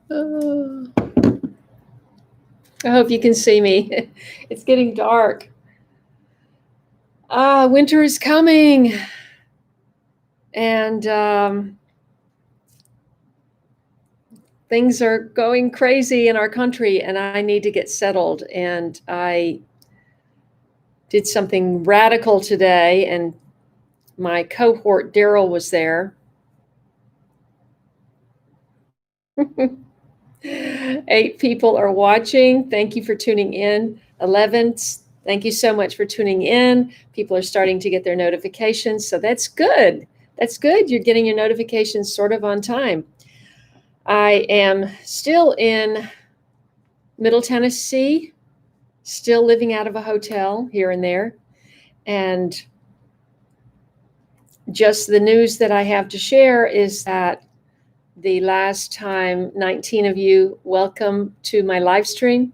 Oh, I hope you can see me. It's getting dark. Winter is coming, and things are going crazy in our country, and I need to get settled. And I did something radical today, and my cohort, Daryl, was there. 8 people are watching. Thank you for tuning in. 11, thank you so much for tuning in. People are starting to get their notifications, so that's good. That's good. You're getting your notifications sort of on time. I am still in Middle Tennessee, still living out of a hotel here and there. And just the news that I have to share is that the last time 19 of you welcome to my live stream.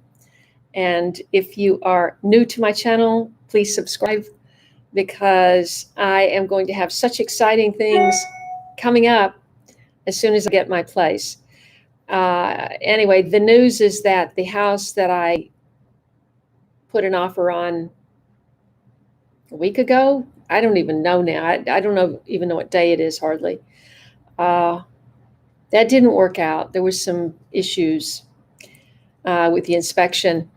And if you are new to my channel, please subscribe, because I am going to have such exciting things coming up as soon as I get my place. Anyway, the news is that the house that I put an offer on a week ago, I don't even know now. I don't even know what day it is hardly. That didn't work out. There was some issues with the inspection.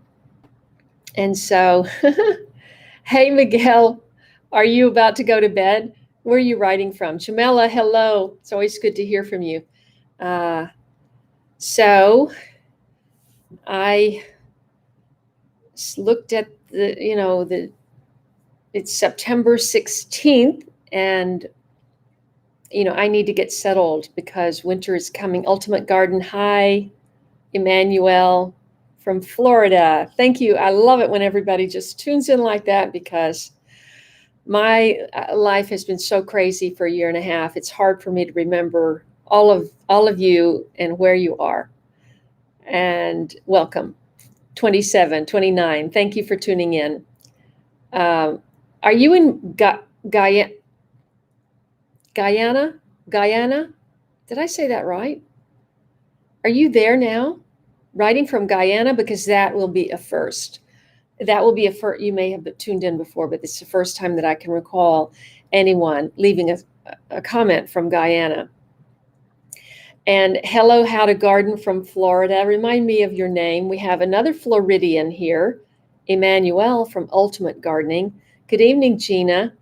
And so, hey, Miguel, are you about to go to bed? Where are you writing from? Jamela, hello. It's always good to hear from you. So I looked at it's September 16th, and I need to get settled because winter is coming. Ultimate Garden, hi, Emmanuel from Florida. Thank you. I love it when everybody just tunes in like that, because my life has been so crazy for a year and a half. It's hard for me to remember all of you and where you are. And welcome. 27, 29. Thank you for tuning in. Are you in Guyana? Guyana? Did I say that right? Are you there now? Writing from Guyana? Because that will be a first. That will be a first. You may have tuned in before, but it's the first time that I can recall anyone leaving a comment from Guyana. And hello, How to Garden from Florida. Remind me of your name. We have another Floridian here, Emmanuel from Ultimate Gardening. Good evening, Gina.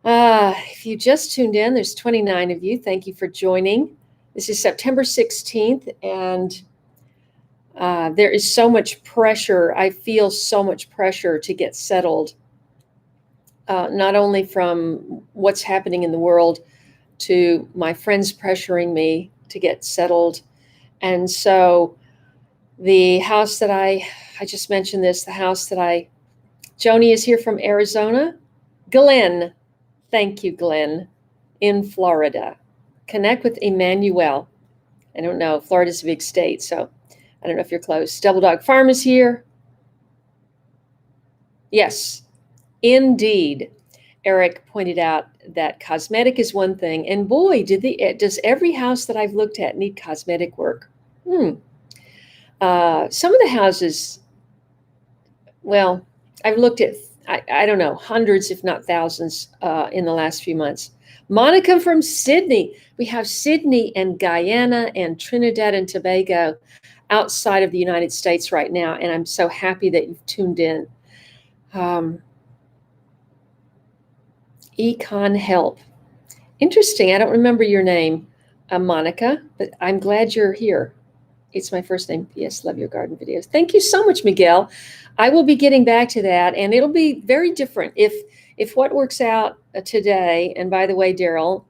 If you just tuned in, there's 29 of you. Thank you for joining. This is September 16th, and there is so much pressure. I feel so much pressure to get settled, not only from what's happening in the world, to my friends pressuring me to get settled. And so the house that I just mentioned this, the house that Joni is here from Arizona. Glenn, thank you, Glenn, in Florida. Connect with Emmanuel. I don't know, Florida's a big state, so I don't know if you're close. Double Dog Farm is here. Yes, indeed. Eric pointed out that cosmetic is one thing, and boy, does every house that I've looked at need cosmetic work. Some of the houses, well, I've looked at, I don't know, hundreds, if not thousands, in the last few months. Monica from Sydney. We have Sydney and Guyana and Trinidad and Tobago outside of the United States right now, and I'm so happy that you've tuned in. Econ Help. Interesting. I don't remember your name, Monica, but I'm glad you're here. It's my first name. Yes, love your garden videos. Thank you so much, Miguel. I will be getting back to that, and it'll be very different. If what works out today, and by the way, Daryl,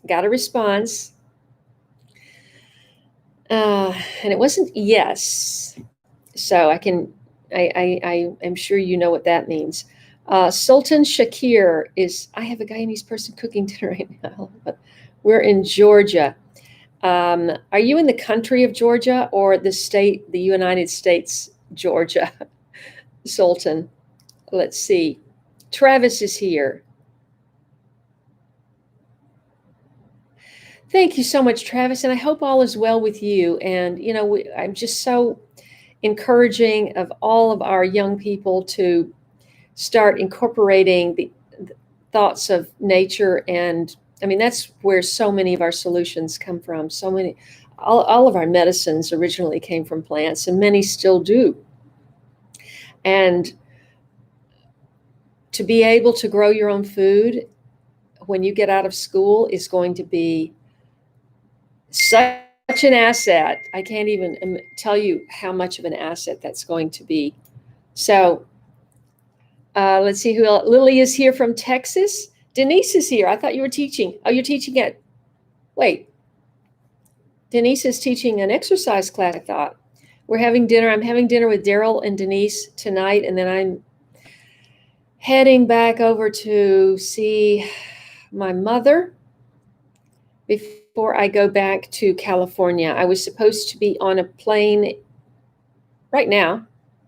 got a response, and it wasn't yes. So I am sure you know what that means. Sultan Shakir I have a Guyanese person cooking dinner right now. We're in Georgia. Are you in the country of Georgia or the United States, Georgia? Sultan. Let's see. Travis is here. Thank you so much, Travis, and I hope all is well with you. And I'm just so encouraging of all of our young people to start incorporating the thoughts of nature. And I mean, that's where so many of our solutions come from. All of our medicines originally came from plants, and many still do. And to be able to grow your own food when you get out of school is going to be such an asset. I can't even tell you how much of an asset that's going to be. So let's see who else. Lily is here from Texas. Denise is here. I thought you were teaching. Oh, you're teaching wait. Denise is teaching an exercise class, I thought. We're having dinner. I'm having dinner with Daryl and Denise tonight, and then I'm heading back over to see my mother before I go back to California. I was supposed to be on a plane right now.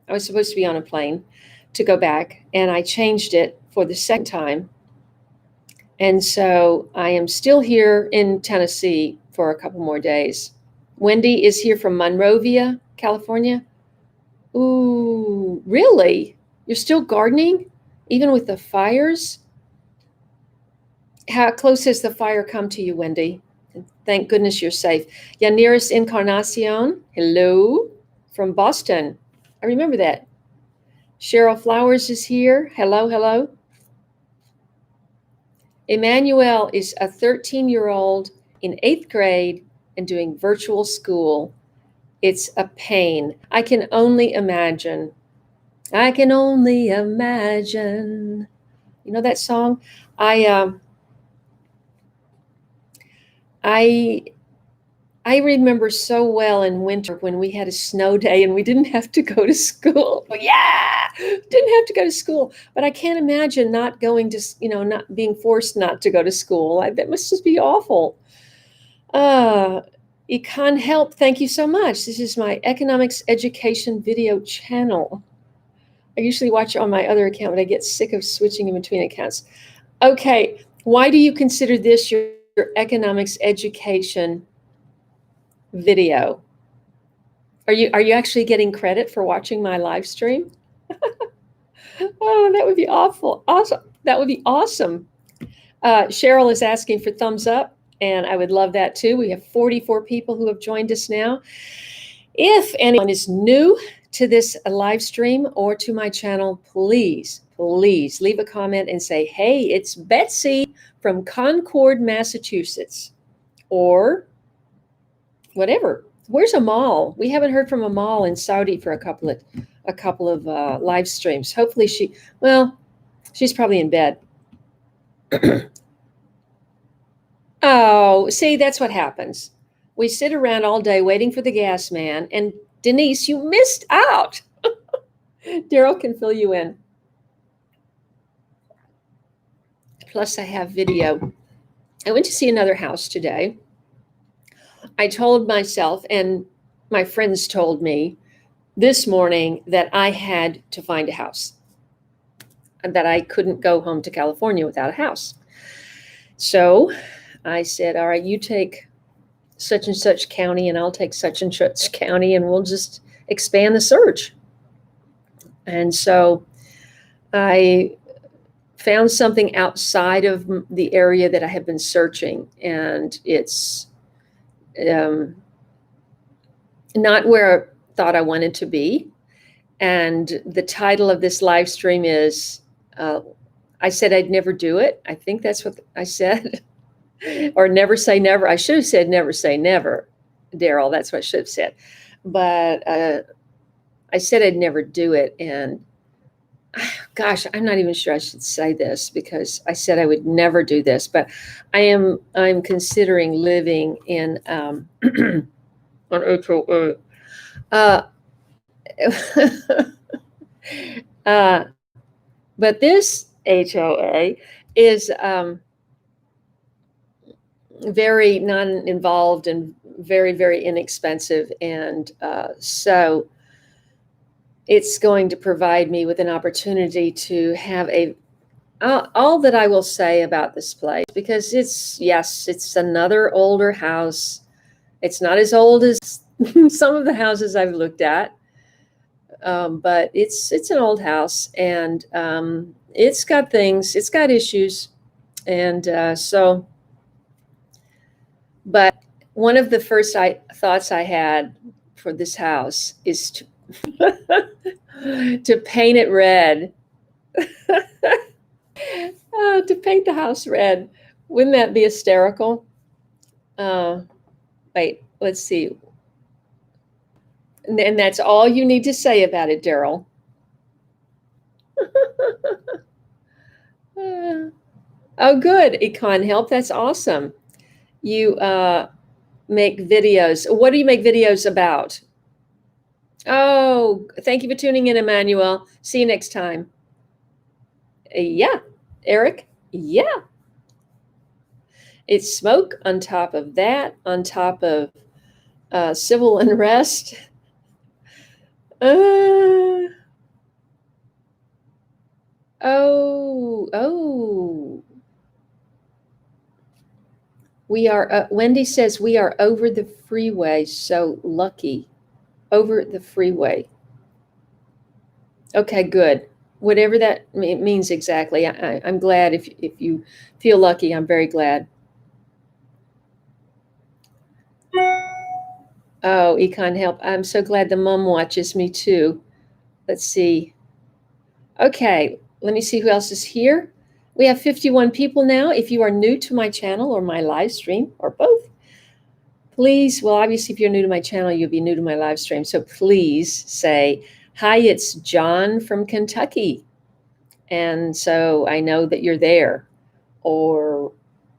I was supposed to be on a plane to go back, and I changed it for the second time. And so I am still here in Tennessee for a couple more days. Wendy is here from Monrovia, California. Ooh, really? You're still gardening, even with the fires? How close has the fire come to you, Wendy? Thank goodness you're safe. Yaniris Encarnacion, hello, from Boston. I remember that. Cheryl Flowers is here. Hello, hello. Emmanuel is a 13-year-old in 8th grade and doing virtual school. It's a pain. I can only imagine. I can only imagine. You know that song? I remember so well in winter when we had a snow day and we didn't have to go to school. Yeah, didn't have to go to school. But I can't imagine not going to, not being forced not to go to school. That must just be awful. Econ Help, thank you so much. This is my economics education video channel. I usually watch it on my other account, but I get sick of switching in between accounts. Okay, why do you consider this your economics education video? Are you actually getting credit for watching my live stream? Oh, that would be awful. Awesome. That would be awesome. Cheryl is asking for thumbs up, and I would love that too. We have 44 people who have joined us now. If anyone is new to this live stream or to my channel, please leave a comment and say, hey, it's Betsy from Concord, Massachusetts, or whatever. Where's Amal? We haven't heard from Amal in Saudi for a couple of live streams. Hopefully she's probably in bed. Oh, see, that's what happens. We sit around all day waiting for the gas man, and Denise, you missed out. Daryl can fill you in. Plus, I have video. I went to see another house today. I told myself, and my friends told me this morning, that I had to find a house and that I couldn't go home to California without a house. So I said, all right, you take such and such county and I'll take such and such county, and we'll just expand the search. And so I found something outside of the area that I have been searching, and it's not where I thought I wanted to be. And the title of this live stream is, I said I'd never do it. I think that's what I said. Or never say never. I should have said never say never, Daryl. That's what I should have said. But I said I'd never do it. And gosh, I'm not even sure I should say this because I said I would never do this. But I'm considering living in on HOA. But this HOA is very non-involved and very, very inexpensive. And so it's going to provide me with an opportunity to have a all that I will say about this place, because it's another older house. It's not as old as some of the houses I've looked at, but it's an old house, and it's got things, it's got issues, and so. But one of the first thoughts I had for this house is to to paint it red. To paint the house red. Wouldn't that be hysterical? Uh, Wait, let's see. And that's all you need to say about it, Daryl. Oh, good. Econ Help. That's awesome. You make videos. What do you make videos about? Oh, thank you for tuning in, Emmanuel. See you next time. Yeah. Eric? Yeah. It's smoke on top of that, on top of civil unrest. Uh, oh. We are, Wendy says we are over the freeway, so lucky. Over the freeway. Okay, good. Whatever that means exactly. I'm glad if you feel lucky. I'm very glad. Oh, Econ Help. I'm so glad the mom watches me too. Let's see. Okay, let me see who else is here. We have 51 people now. If you are new to my channel or my live stream or both, please, well, obviously, if you're new to my channel, you'll be new to my live stream. So please say, hi, it's John from Kentucky. And so I know that you're there, or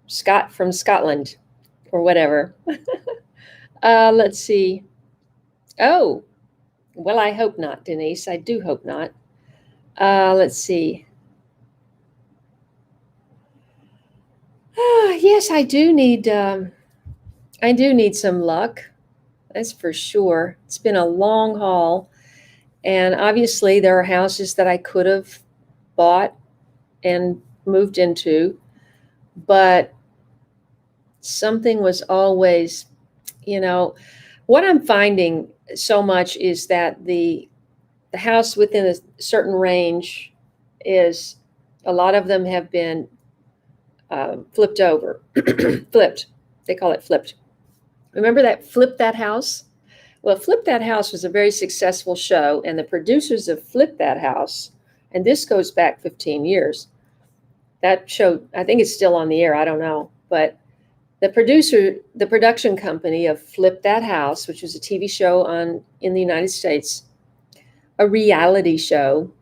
Scott from Scotland, or whatever. Let's see. Oh, well, I hope not, Denise. I do hope not. Let's see. Yes, I do need some luck. That's for sure. It's been a long haul, and obviously there are houses that I could have bought and moved into, but something was always, what I'm finding so much is that the house within a certain range is, a lot of them have been flipped over. Flipped. They call it flipped. Remember that Flip That House? Well, Flip That House was a very successful show, and the producers of Flip That House, and this goes back 15 years. That show, I think it's still on the air, I don't know, but the production company of Flip That House, which was a TV show in the United States, a reality show,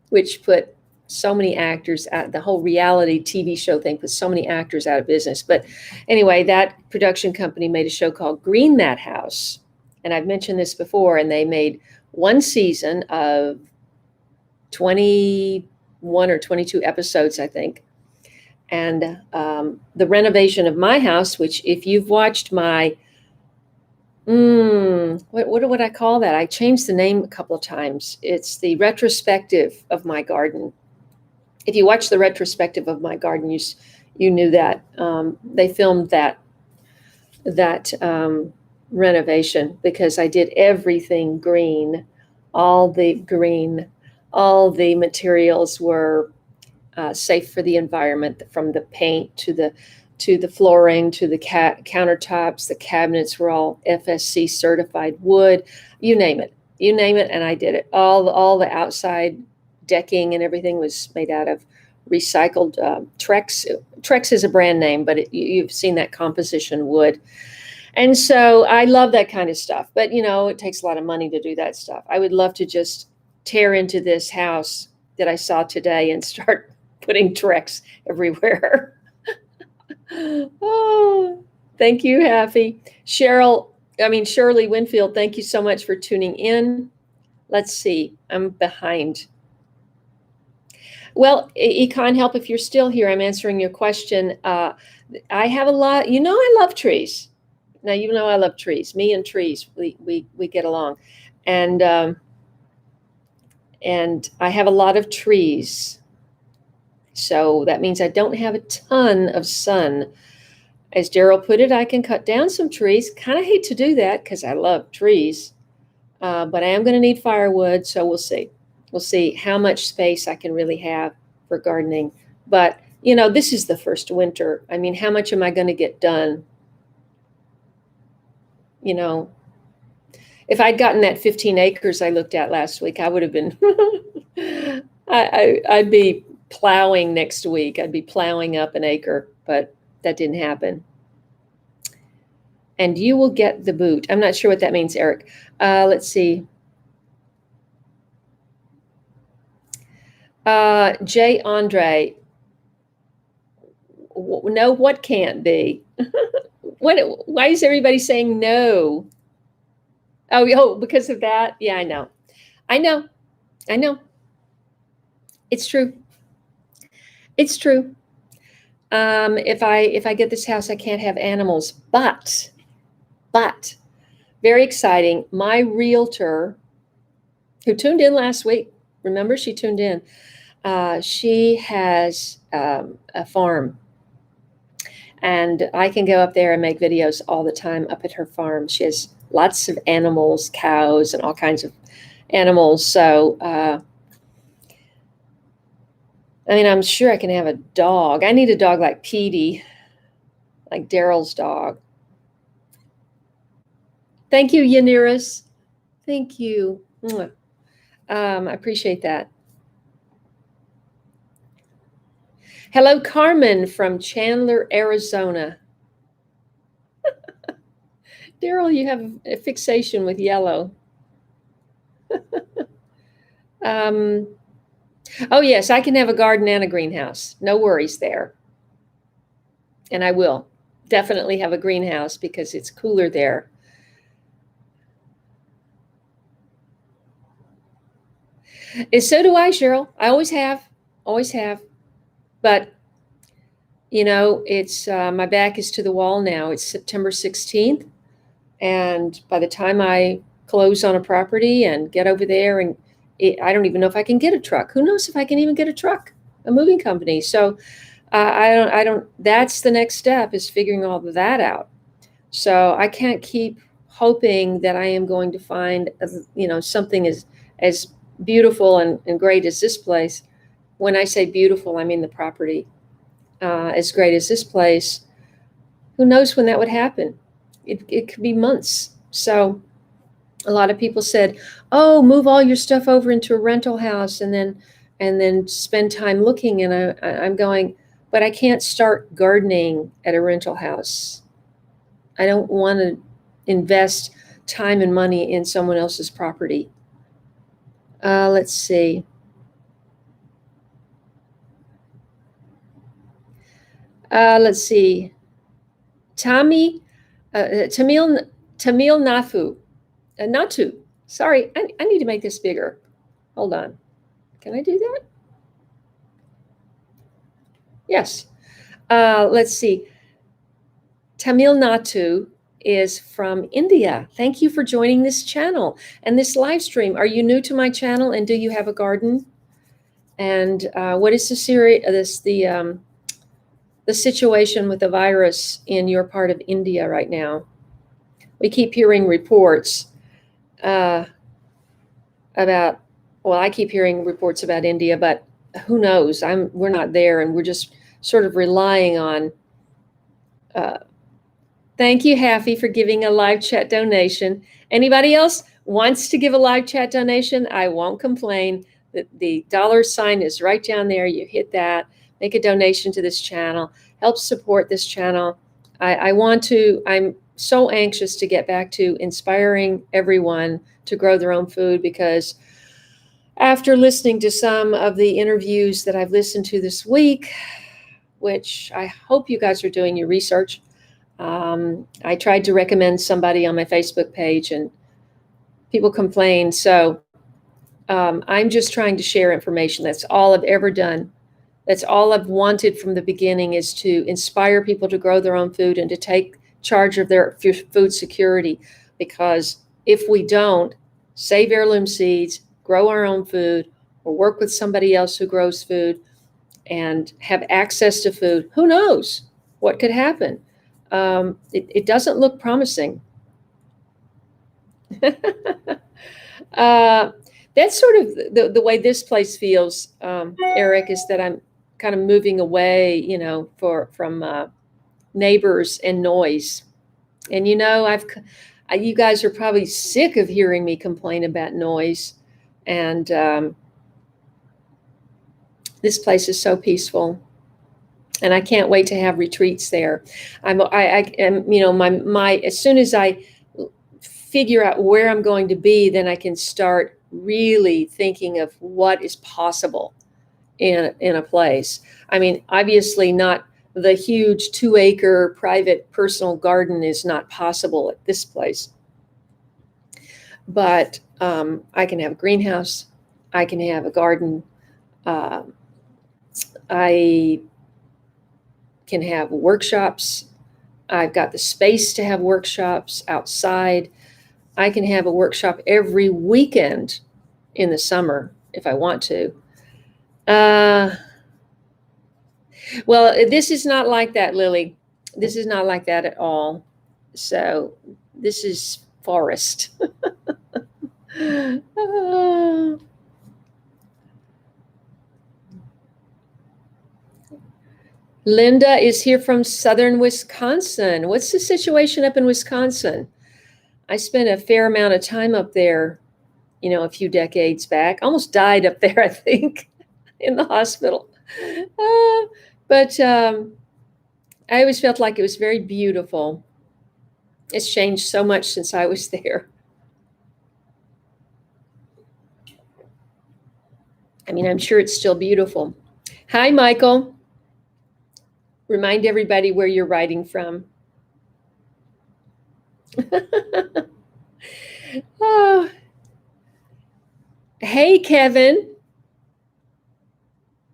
which put so many actors out, the whole reality TV show thing put so many actors out of business. But anyway, that production company made a show called Green That House. And I've mentioned this before, and they made one season of 21 or 22 episodes, I think. And the renovation of my house, which if you've watched my, what would I call that? I changed the name a couple of times. It's the retrospective of my garden. If you watch the retrospective of my garden, you knew that they filmed that renovation, because I did everything green, all the materials were safe for the environment, from the paint to the flooring to the countertops. The cabinets were all FSC certified wood. You name it, and I did it. All the outside decking and everything was made out of recycled Trex. Trex is a brand name, but you've seen that composition wood. And so I love that kind of stuff. But, it takes a lot of money to do that stuff. I would love to just tear into this house that I saw today and start putting Trex everywhere. Oh, thank you, Happy. Shirley Winfield, thank you so much for tuning in. Let's see, I'm behind. Well, Econ Help, if you're still here, I'm answering your question. I have a lot, I love trees. Now, I love trees. Me and trees, we get along. And I have a lot of trees. So that means I don't have a ton of sun. As Daryl put it, I can cut down some trees. Kind of hate to do that because I love trees, but I am going to need firewood. So we'll see. We'll see how much space I can really have for gardening. But, this is the first winter. I mean, how much am I going to get done? If I'd gotten that 15 acres I looked at last week, I would have been, I'd be plowing next week. I'd be plowing up an acre, but that didn't happen. And you will get the boot. I'm not sure what that means, Eric. Let's see. Jay Andre. No, what can't be? Why is everybody saying no? Oh, because of that? Yeah, I know. It's true. It's true. If I get this house, I can't have animals. But very exciting. My realtor, who tuned in last week, remember she tuned in. She has a farm, and I can go up there and make videos all the time up at her farm. She has lots of animals, cows, and all kinds of animals. So, I'm sure I can have a dog. I need a dog like Petey, like Daryl's dog. Thank you, Yaniris. Thank you. I appreciate that. Hello, Carmen from Chandler, Arizona. Daryl, you have a fixation with yellow. Oh, yes, I can have a garden and a greenhouse. No worries there. And I will definitely have a greenhouse because it's cooler there. And so do I, Cheryl. I always have. But, it's my back is to the wall now. It's September 16th. And by the time I close on a property and get over there, and I don't even know if I can get a truck. Who knows if I can even get a truck, a moving company. So I don't, that's the next step, is figuring all of that out. So I can't keep hoping that I am going to find, something as beautiful and great as this place. When I say beautiful, I mean the property, as great as this place. Who knows when that would happen? It could be months. So a lot of people said, "Oh, move all your stuff over into a rental house and then spend time looking." And I'm going, but I can't start gardening at a rental house. I don't want to invest time and money in someone else's property. Let's see. Tamil Natu. Sorry, I need to make this bigger. Hold on. Can I do that? Yes. Let's see. Tamil Natu is from India. Thank you for joining this channel and this live stream. Are you new to my channel, and do you have a garden? And what is the situation with the virus in your part of India right now? We keep hearing reports I keep hearing reports about India, but who knows? We're not there, and we're just sort of relying on. Thank you, Haffy, for giving a live chat donation. Anybody else wants to give a live chat donation? I won't complain. The dollar sign is right down there. You hit that, make a donation to this channel, help support this channel. I'm so anxious to get back to inspiring everyone to grow their own food, because after listening to some of the interviews that I've listened to this week, which I hope you guys are doing your research. I tried to recommend somebody on my Facebook page and people complained. So I'm just trying to share information. That's all I've ever done. That's all I've wanted from the beginning, is to inspire people to grow their own food and to take charge of their food security. Because if we don't save heirloom seeds, grow our own food, or work with somebody else who grows food, and have access to food, who knows what could happen? It doesn't look promising. That's sort of the way this place feels, Eric, is that I'm kind of moving away, from neighbors and noise. And you guys are probably sick of hearing me complain about noise. And this place is so peaceful, and I can't wait to have retreats there. I am, as soon as I figure out where I'm going to be, then I can start really thinking of what is possible in a place. I mean, obviously not the huge 2-acre private personal garden is not possible at this place. But I can have a greenhouse. I can have a garden. I can have workshops. I've got the space to have workshops outside. I can have a workshop every weekend in the summer if I want to. Well, this is not like that, Lily. This is not like that at all. So this is forest. Linda is here from southern Wisconsin. What's the situation up in Wisconsin? I spent a fair amount of time up there, a few decades back. Almost died up there, I think, in the hospital. But I always felt like it was very beautiful. It's changed so much since I was there. I mean, I'm sure it's still beautiful. Hi, Michael. Remind everybody where you're writing from. Oh. Hey, Kevin.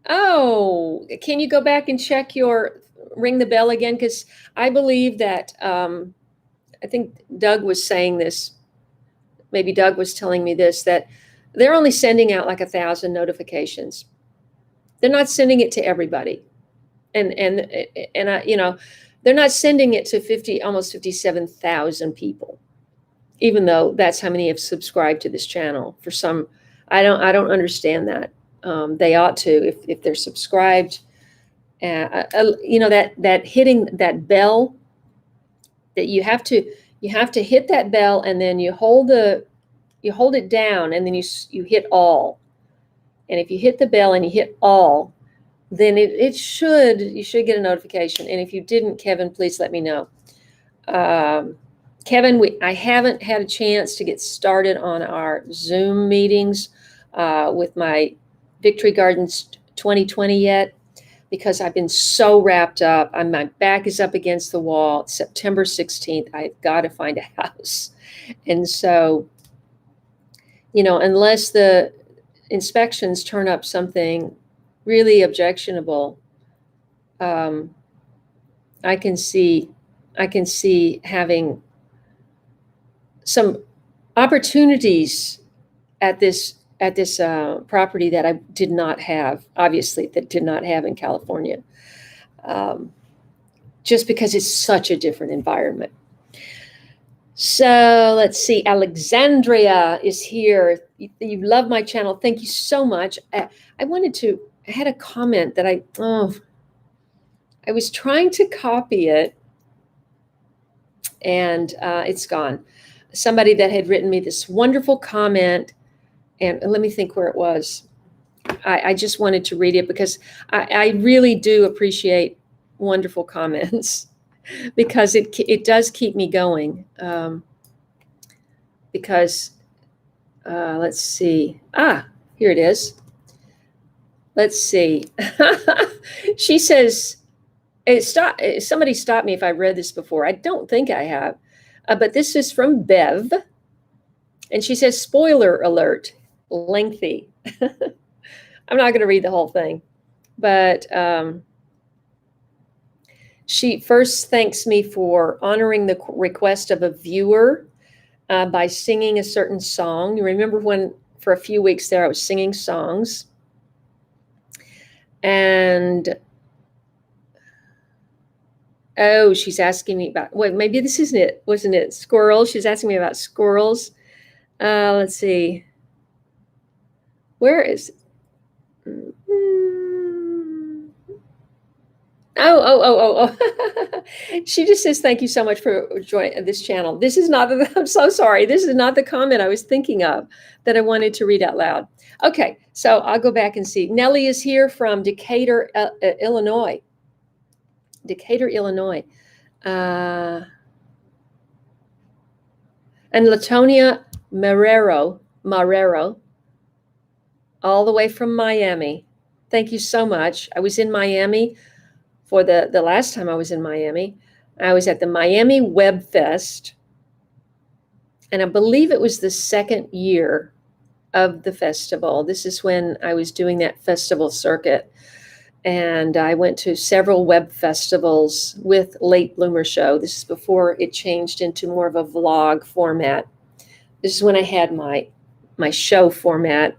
Oh, can you go back and ring the bell again? Because I believe that, I think Doug was saying this, maybe Doug was telling me this, that they're only sending out like 1,000 notifications. They're not sending it to everybody. And I, they're not sending it to almost 57,000 people, even though that's how many have subscribed to this channel. For some, I don't understand that. They ought to, if they're subscribed. That hitting that bell, that you have to hit that bell, and then you hold it down, and then you hit all. And if you hit the bell and you hit all, then you should get a notification. And if you didn't, Kevin, please let me know. Kevin, I haven't had a chance to get started on our Zoom meetings with my Victory Gardens 2020 yet, because I've been so wrapped up. My back is up against the wall. It's September 16th. I've got to find a house. And so, unless the inspections turn up something really objectionable, I can see having some opportunities at this property that I did not have in California, just because it's such a different environment. So let's see. Alexandria is here. You love my channel. Thank you so much. I had a comment that I was trying to copy it, and it's gone. Somebody that had written me this wonderful comment, and let me think where it was. I just wanted to read it because I really do appreciate wonderful comments, because it does keep me going. Because let's see. Here it is. Let's see. She says, somebody stop me if I read this before. I don't think I have. But this is from Bev. And she says, spoiler alert, lengthy. I'm not going to read the whole thing. But she first thanks me for honoring the request of a viewer by singing a certain song. You remember when, for a few weeks there, I was singing songs. And oh, she's asking me about, wait, maybe this isn't it. Wasn't it squirrels? She's asking me about squirrels. Let's see. Where is it? Oh. She just says, thank you so much for joining this channel. This is not, I'm so sorry. This is not the comment I was thinking of that I wanted to read out loud. Okay, so I'll go back and see. Nellie is here from Decatur, Illinois. Decatur, Illinois. And Latonia Marrero, all the way from Miami. Thank you so much. I was in Miami for the last time I was in Miami. I was at the Miami Web Fest, and I believe it was the second year of the festival. This is when I was doing that festival circuit, and I went to several web festivals with Late Bloomer Show. This is before it changed into more of a vlog format. This is when I had my show format.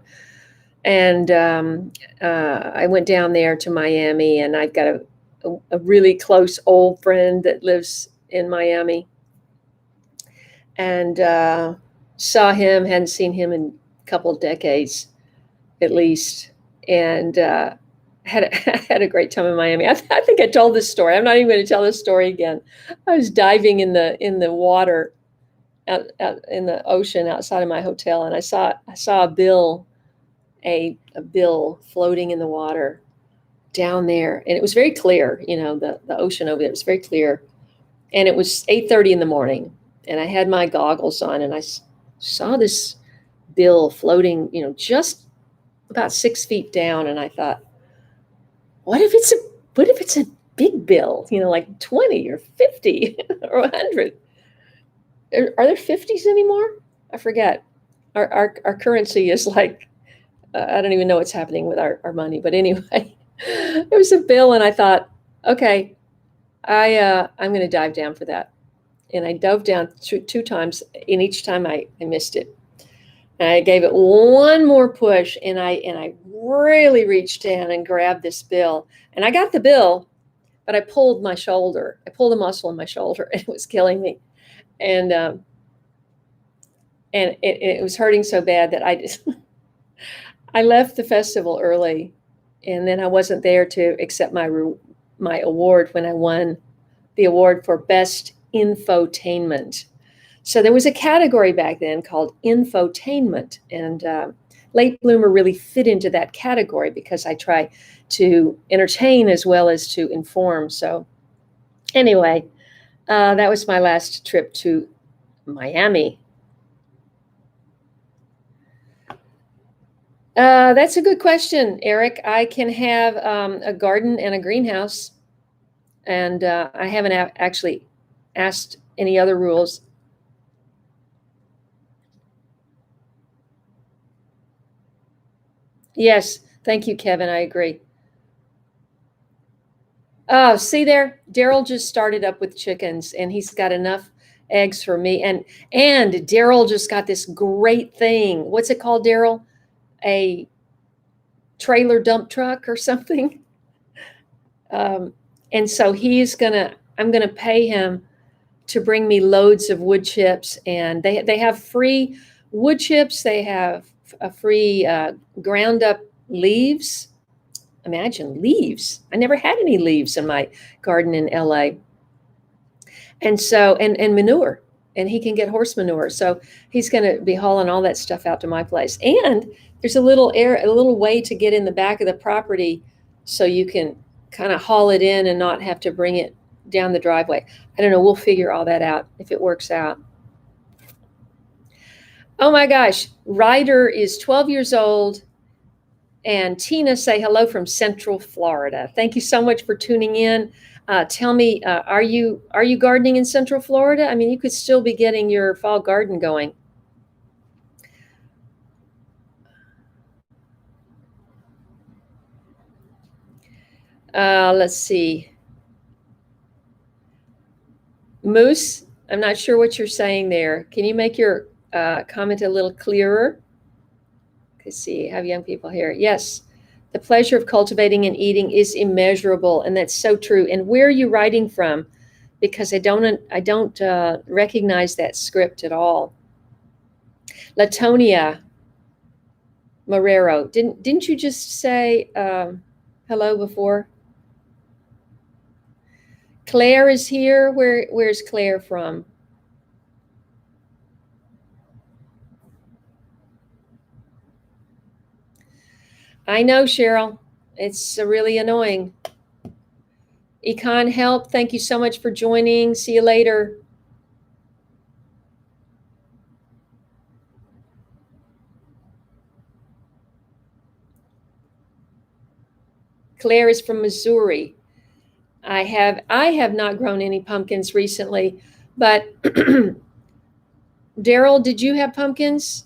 And I went down there to Miami, and I've got a really close old friend that lives in Miami, and saw him, hadn't seen him in a couple of decades at least, and had a great time in Miami. I think I told this story. I'm not even going to tell this story again. I was diving in the water out in the ocean outside of my hotel, and I saw a bill floating in the water down there, and it was very clear. The ocean over there was very clear, and it was 8:30 in the morning, and I had my goggles on, and I saw this bill floating, just about 6 feet down, and I thought, what if it's a big bill, like 20 or 50 or 100? Are there 50s anymore? I forget. Our currency is like, I don't even know what's happening with our money, but anyway, it was a bill, and I thought, okay, I'm going to dive down for that. And I dove down two times, and each time I missed it. And I gave it one more push, and I really reached down and grabbed this bill. And I got the bill, but I pulled my shoulder. I pulled a muscle in my shoulder, and it was killing me. And it was hurting so bad that I left the festival early, and then I wasn't there to accept my award when I won the award for Best Infotainment. So there was a category back then called infotainment, and Late Bloomer really fit into that category because I try to entertain as well as to inform. So anyway, that was my last trip to Miami. That's a good question, Eric. I can have a garden and a greenhouse, and I haven't actually asked any other rules. Yes, thank you, Kevin. I agree. Oh, see there, Daryl just started up with chickens, and he's got enough eggs for me. And Daryl just got this great thing. What's it called, Daryl? A trailer dump truck or something. And so I'm gonna pay him to bring me loads of wood chips, and they have free wood chips. They have a free ground up leaves. Imagine leaves. I never had any leaves in my garden in LA. And so, and manure, and he can get horse manure. So he's going to be hauling all that stuff out to my place. And there's a little way to get in the back of the property, so you can kind of haul it in and not have to bring it down the driveway. I don't know. We'll figure all that out if it works out. Oh my gosh. Ryder is 12 years old. And Tina, say hello from Central Florida. Thank you so much for tuning in. Tell me, are you gardening in Central Florida? I mean, you could still be getting your fall garden going. Let's see. Moose, I'm not sure what you're saying there. Can you make your comment a little clearer? Let's see, have young people here. Yes, The pleasure of cultivating and eating is immeasurable, and that's so true. And where are you writing from? Because I don't recognize that script at all. Latonia Marrero, didn't you just say hello before? Claire is here. Where's Claire from? I know, Cheryl. It's really annoying. Econ Help, thank you so much for joining. See you later. Claire is from Missouri. I have not grown any pumpkins recently, but Daryl, did you have pumpkins?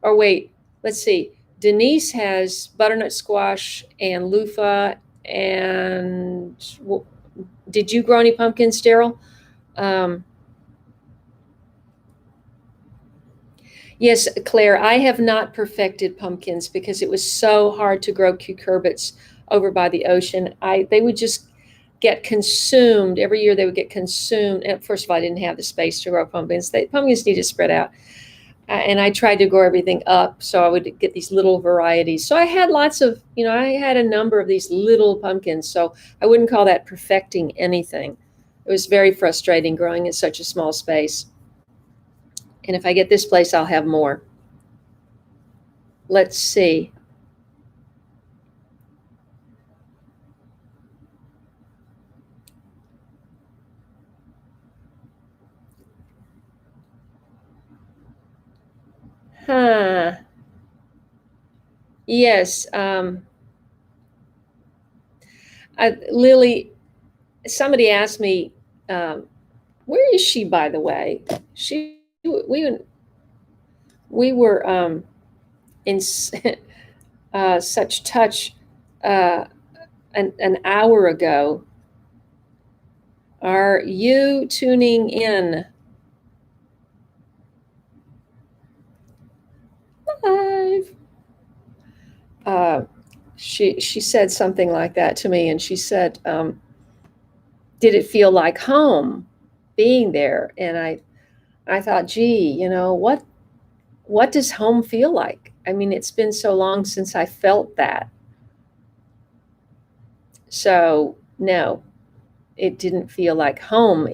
Or wait, let's see. Denise has butternut squash and loofah. And did you grow any pumpkins, Daryl? Yes, Claire, I have not perfected pumpkins because it was so hard to grow cucurbits over by the ocean. They would just get consumed. Every year they would get consumed. And first of all, I didn't have the space to grow pumpkins. Pumpkins need to spread out. And I tried to grow everything up so I would get these little varieties. So I had lots of, I had a number of these little pumpkins. So I wouldn't call that perfecting anything. It was very frustrating growing in such a small space. And if I get this place, I'll have more. Let's see. Yes. Lily, somebody asked me, where is she, by the way? We were in such touch an hour ago. Are you tuning in? Live. She said something like that to me, and she said, did it feel like home being there? And I thought, gee, what does home feel like? I mean, it's been so long since I felt that. So no, it didn't feel like home.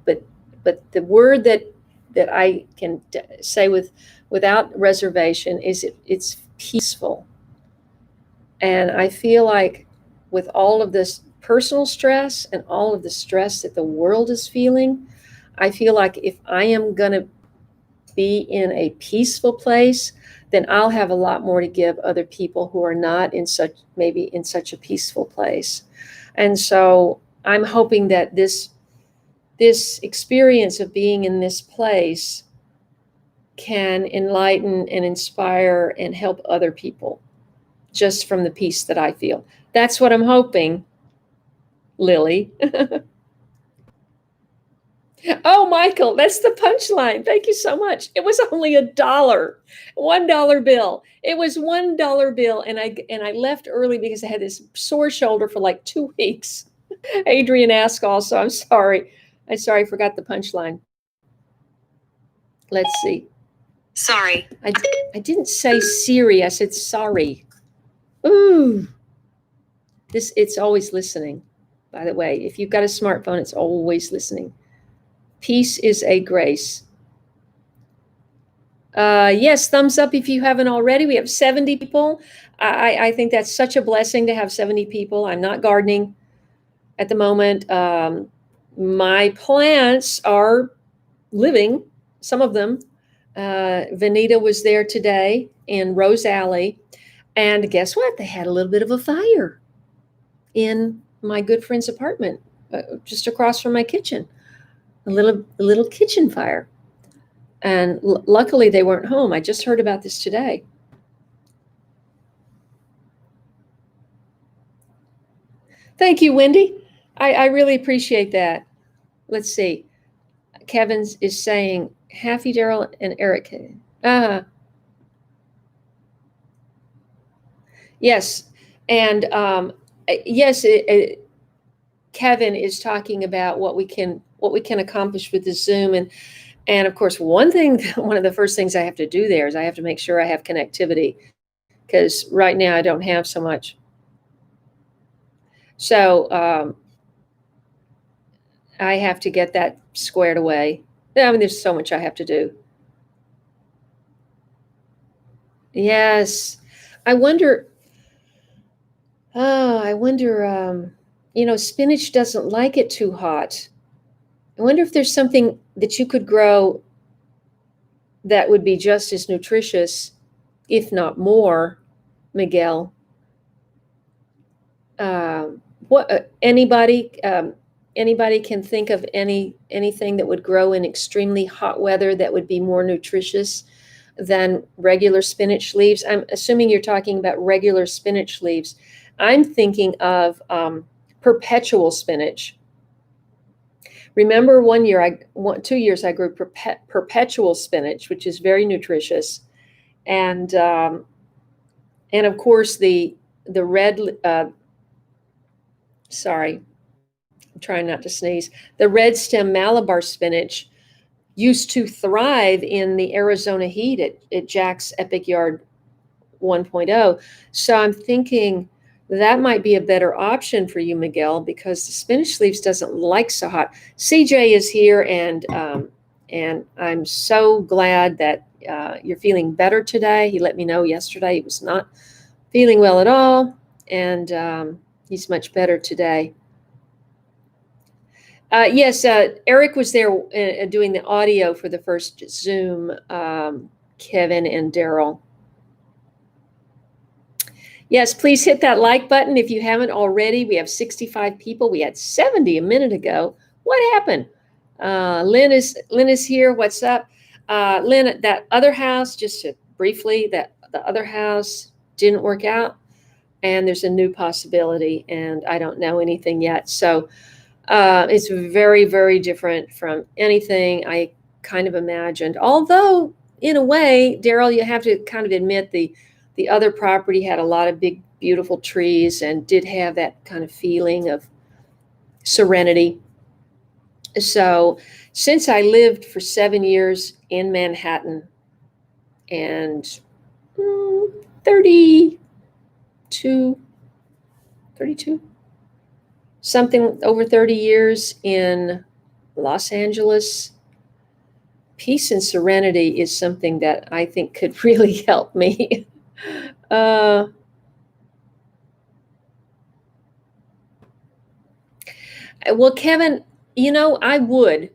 But the word that I can say without reservation is it's peaceful. And I feel like with all of this personal stress and all of the stress that the world is feeling, I feel like if I am going to be in a peaceful place, then I'll have a lot more to give other people who are not maybe in such a peaceful place. And so I'm hoping that this experience of being in this place can enlighten and inspire and help other people just from the peace that I feel. That's what I'm hoping, Lily. Oh, Michael, that's the punchline. Thank you so much. It was only $1, $1 bill. It was $1 bill, and I left early because I had this sore shoulder for like 2 weeks. Adrian asked also. I'm sorry. I forgot the punchline. Let's see. Sorry. I didn't say Siri. I said sorry. Ooh. It's always listening. By the way, if you've got a smartphone, it's always listening. Peace is a grace. Yes, thumbs up if you haven't already. We have 70 people. I think that's such a blessing to have 70 people. I'm not gardening at the moment. My plants are living, some of them. Vanita was there today in Rose Alley. And guess what? They had a little bit of a fire in my good friend's apartment, just across from my kitchen. A little kitchen fire. And luckily they weren't home. I just heard about this today. Thank you, Wendy. I really appreciate that. Let's see. Kevin is saying, Happy, Daryl, and Eric. Yes. And yes, Kevin is talking about what we can accomplish with the Zoom, and of course, one of the first things I have to do there is I have to make sure I have connectivity, because right now I don't have so much. So I have to get that squared away. I mean, there's so much I have to do. Yes. I wonder, spinach doesn't like it too hot. I wonder if there's something that you could grow that would be just as nutritious, if not more, Miguel. What anybody can think of anything that would grow in extremely hot weather that would be more nutritious than regular spinach leaves? I'm assuming you're talking about regular spinach leaves. I'm thinking of perpetual spinach. Remember 2 years I grew perpetual spinach, which is very nutritious, and of course the red. Sorry, I'm trying not to sneeze. The red stem Malabar spinach used to thrive in the Arizona heat at Jack's Epic Yard 1.0. So I'm thinking that might be a better option for you, Miguel, because the spinach leaves doesn't like so hot. CJ is here, and I'm so glad that you're feeling better today. He let me know yesterday he was not feeling well at all, and he's much better today. Yes, Eric was there doing the audio for the first Zoom, Kevin and Daryl. Yes, please hit that like button if you haven't already. We have 65 people. We had 70 a minute ago. What happened? Lynn is here. What's up? Lynn, that other house, just briefly, the other house didn't work out, and there's a new possibility, and I don't know anything yet. So it's very, very different from anything I kind of imagined. Although, in a way, Daryl, you have to kind of admit the other property had a lot of big, beautiful trees and did have that kind of feeling of serenity. So since I lived for 7 years in Manhattan and 32, something over 30 years in Los Angeles, peace and serenity is something that I think could really help me. Well, Kevin, I would,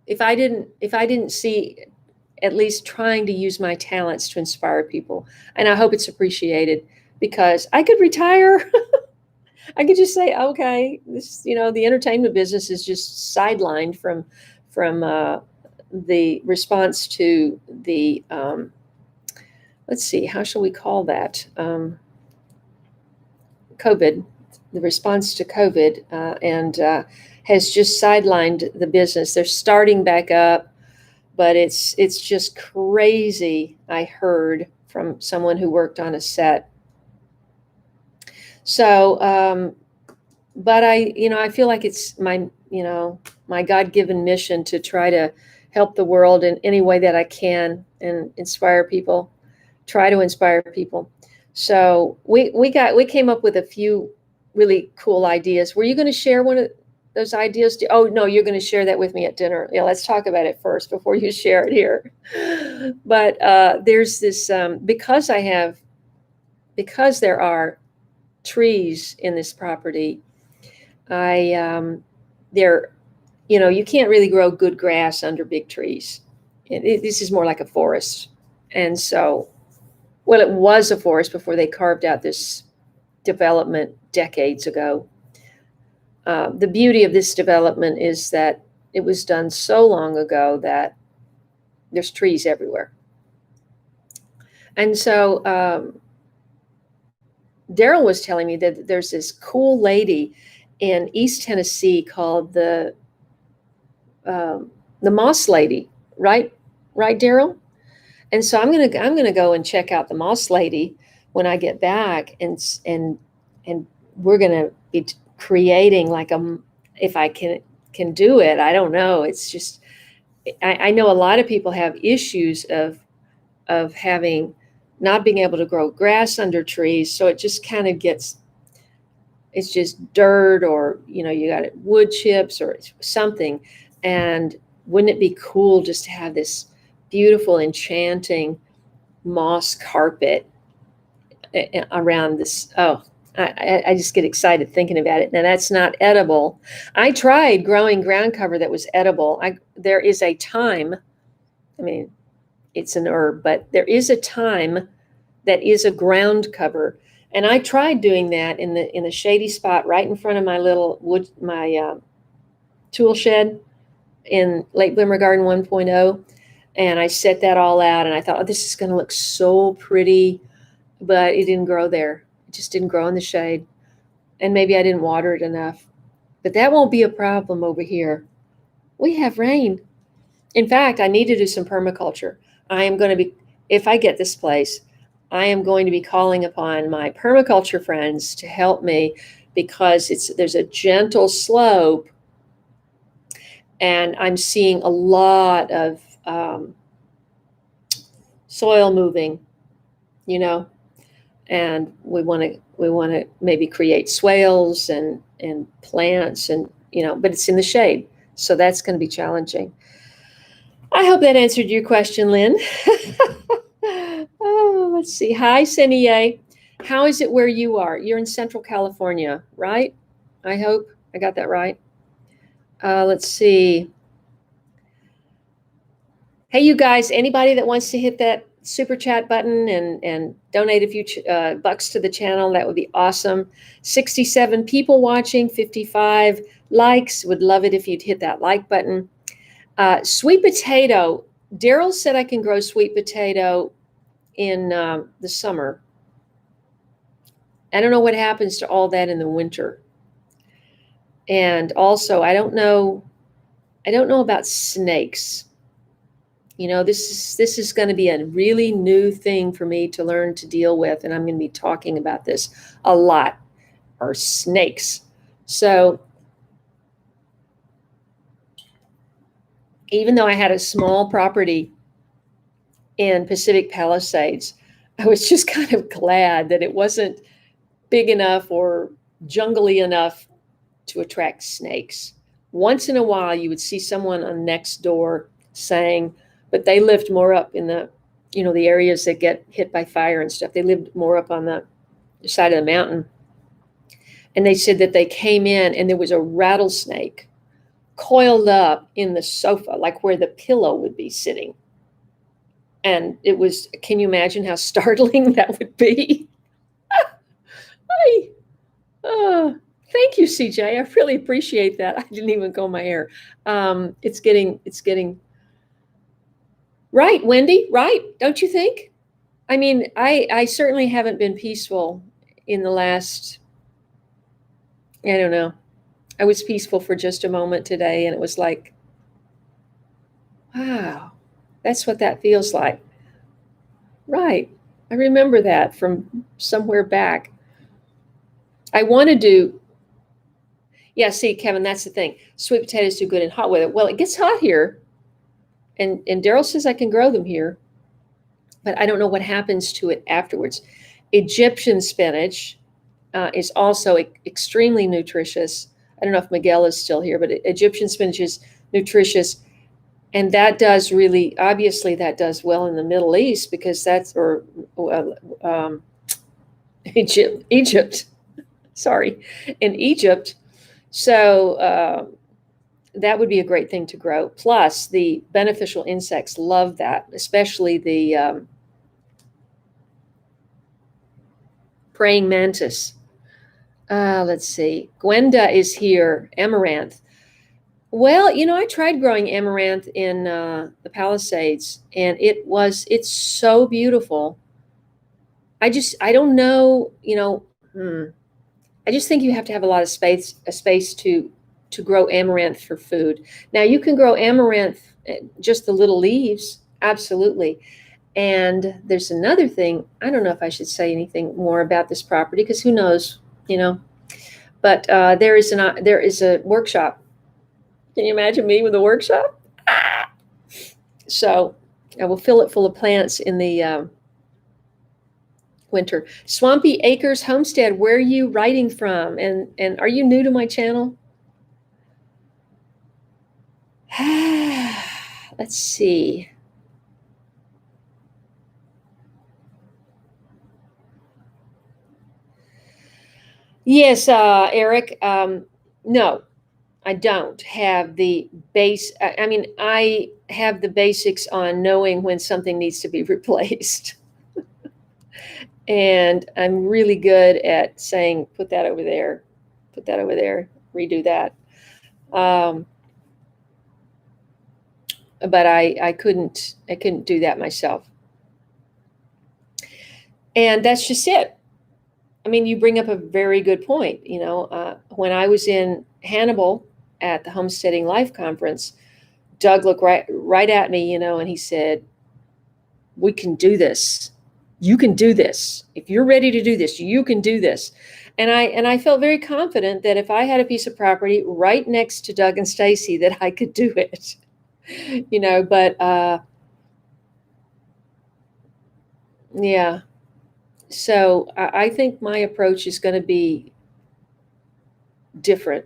if I didn't see at least trying to use my talents to inspire people. And I hope it's appreciated, because I could retire. I could just say, okay, this, the entertainment business is just sidelined from the response to the, let's see, how shall we call that? COVID, the response to COVID, and has just sidelined the business. They're starting back up, but it's just crazy. I heard from someone who worked on a set. So, but I feel like it's my God-given mission to try to help the world in any way that I can and inspire people, try to inspire people. So we came up with a few really cool ideas. Were you going to share one of those ideas? Oh, no, you're going to share that with me at dinner. Yeah, let's talk about it first before you share it here. But there's this, because there are trees in this property, you can't really grow good grass under big trees. This is more like a forest. And so, well, it was a forest before they carved out this development decades ago. The beauty of this development is that it was done so long ago that there's trees everywhere. And so Daryl was telling me that there's this cool lady in East Tennessee called the Moss Lady, right, Daryl? And so I'm gonna go and check out the Moss Lady when I get back, and and we're going to be creating like if I can do it, I don't know. It's just, I know a lot of people have issues of having, not being able to grow grass under trees. So it just kind of gets, it's just dirt, or, you got wood chips or something. And wouldn't it be cool just to have this beautiful, enchanting moss carpet around this? Oh, I just get excited thinking about it. Now, that's not edible. I tried growing ground cover that was edible. There is a time, I mean, it's an herb, but there is a thyme that is a ground cover. And I tried doing that in the shady spot right in front of my little tool shed in Late Bloomer Garden 1.0. And I set that all out, and I thought, oh, this is going to look so pretty, but it didn't grow there. It just didn't grow in the shade. And maybe I didn't water it enough. But that won't be a problem over here. We have rain. In fact, I need to do some permaculture. I am going to be, if I get this place, I am going to be calling upon my permaculture friends to help me, because there's a gentle slope, and I'm seeing a lot of soil moving, and we want to maybe create swales and plants, and but it's in the shade, so that's going to be challenging. I hope that answered your question, Lynn. Oh, let's see. Hi, Senie. How is it where you are? You're in Central California, right? I hope I got that right. Let's see. Hey, you guys, anybody that wants to hit that super chat button and donate a few bucks to the channel, that would be awesome. 67 people watching, 55 likes. Would love it if you'd hit that like button. Sweet potato. Daryl said I can grow sweet potato in the summer. I don't know what happens to all that in the winter. And also, I don't know about snakes. This is going to be a really new thing for me to learn to deal with, and I'm going to be talking about this a lot, are snakes. So even though I had a small property in Pacific Palisades, I was just kind of glad that it wasn't big enough or jungly enough to attract snakes. Once in a while, you would see someone on next door saying, but they lived more up in the, the areas that get hit by fire and stuff. They lived more up on the side of the mountain. And they said that they came in and there was a rattlesnake coiled up in the sofa, like where the pillow would be sitting. And it was, can you imagine how startling that would be? Thank you, CJ. I really appreciate that. I didn't even comb my hair. It's getting right, Wendy, right? Don't you think? I mean, I certainly haven't been peaceful in the last, I don't know. I was peaceful for just a moment today, and it was like, wow, that's what that feels like. Right. I remember that from somewhere back. I want to do, yeah, see, Kevin, that's the thing. Sweet potatoes do good in hot weather. Well, it gets hot here, and Daryl says I can grow them here, but I don't know what happens to it afterwards. Egyptian spinach is also extremely nutritious. I don't know if Miguel is still here, but Egyptian spinach is nutritious. And that does really, obviously, that does well in the Middle East, because that's, or Egypt, sorry, in Egypt. So that would be a great thing to grow. Plus, the beneficial insects love that, especially the praying mantis. Let's see. Gwenda is here. Amaranth. Well, I tried growing amaranth in the Palisades, and it's so beautiful. I don't know, I just think you have to have a lot of space to grow amaranth for food. Now, you can grow amaranth, just the little leaves, absolutely. And there's another thing. I don't know if I should say anything more about this property, because who knows you know. But there is a workshop. Can you imagine me with a workshop? Ah! So I will fill it full of plants in the winter. Swampy Acres Homestead, where are you writing from? And are you new to my channel? Let's see. Yes, Eric. No, I don't have the base. I mean, I have the basics on knowing when something needs to be replaced. And I'm really good at saying, put that over there, redo that. But I couldn't do that myself. And that's just it. I mean, you bring up a very good point. When I was in Hannibal at the Homesteading Life Conference, Doug looked right at me, and he said, "We can do this. You can do this. If you're ready to do this, you can do this." And I felt very confident that if I had a piece of property right next to Doug and Stacy, that I could do it. But yeah. So I think my approach is going to be different.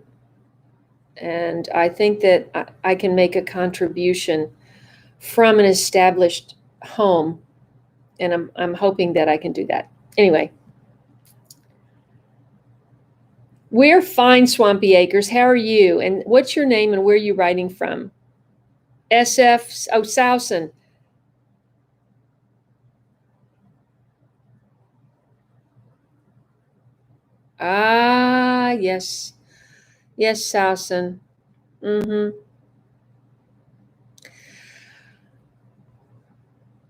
And I think that I can make a contribution from an established home. And I'm hoping that I can do that. Anyway, we're fine, Swampy Acres. How are you? And what's your name and where are you writing from? SF, oh, Sousen. Ah, yes. Yes, Sousen. Mm-hmm.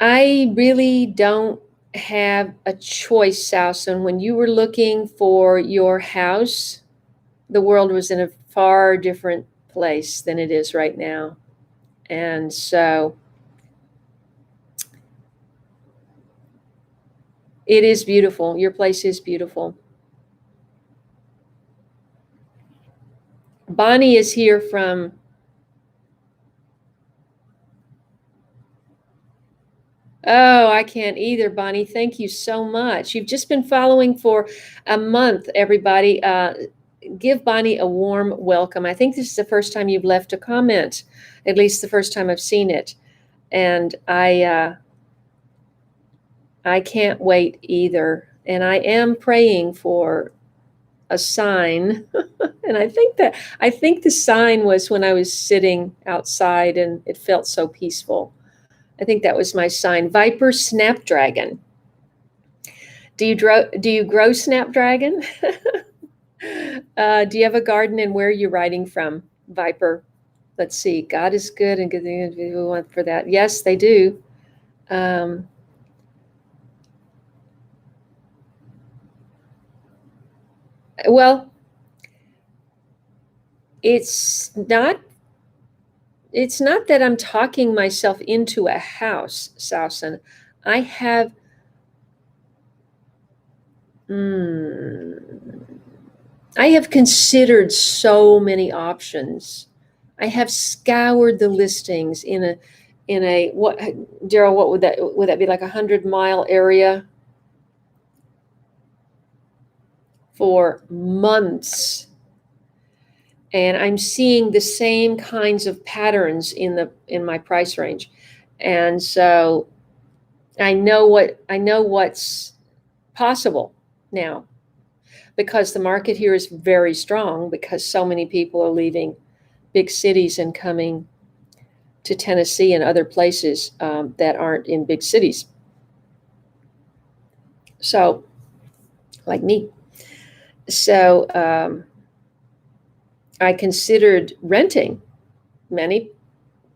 I really don't have a choice, Sousen. When you were looking for your house, the world was in a far different place than it is right now. And so it is beautiful. Your place is beautiful. Bonnie is here from. Oh, I can't either, Bonnie. Thank you so much. You've just been following for a month, everybody. Give Bonnie a warm welcome. I think this is the first time you've left a comment, at least the first time I've seen it. And I can't wait either. And I am praying for a sign. And I think the sign was when I was sitting outside and it felt so peaceful. I think that was my sign. Viper Snapdragon. Do you grow Snapdragon? Do you have a garden and where are you writing from, Viper? Let's see. God is good and good things we want for that. Yes, they do. Well, it's not that I'm talking myself into a house, Sousen. I have I have considered so many options. I have scoured the listings in a what, Daryl, what would that be, like 100-mile area for months. And I'm seeing the same kinds of patterns in my price range. And so I know what's possible now, because the market here is very strong, because so many people are leaving big cities and coming to Tennessee and other places that aren't in big cities. So, like me. So I considered renting. Many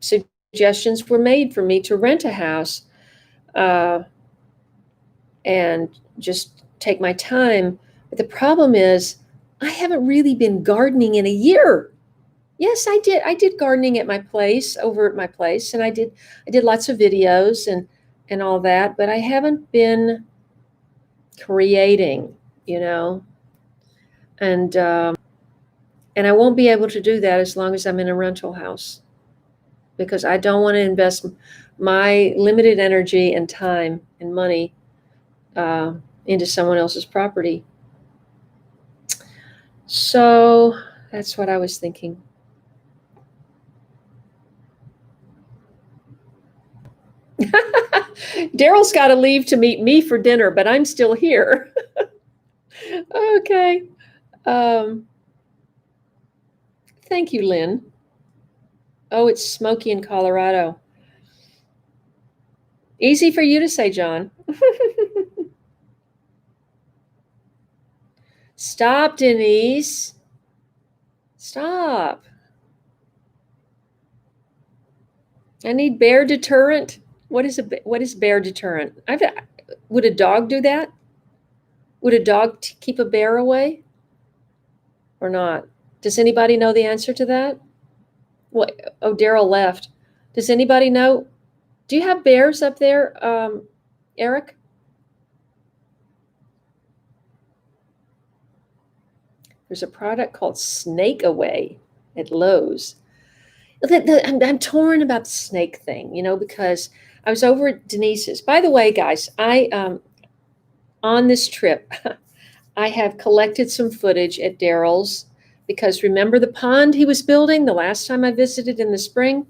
suggestions were made for me to rent a house and just take my time. But the problem is, I haven't really been gardening in a year. Yes, I did. I did gardening at my place, over at my place, and I did lots of videos and all that, but I haven't been creating, And I won't be able to do that as long as I'm in a rental house, because I don't want to invest my limited energy and time and money uh, into someone else's property. So that's what I was thinking. Daryl's got to leave to meet me for dinner, but I'm still here. Okay. Um, Thank you, Lynn. Oh, it's smoky in Colorado. Easy for you to say, John. Stop, Denise. Stop. I need bear deterrent. What is bear deterrent? Would a dog do that? Would a dog keep a bear away or not? Does anybody know the answer to that? What? Oh, Daryl left. Does anybody know? Do you have bears up there, Eric? There's a product called Snake Away at Lowe's. I'm torn about the snake thing, because I was over at Denise's. By the way, guys, on this trip, I have collected some footage at Daryl's, because remember the pond he was building the last time I visited in the spring?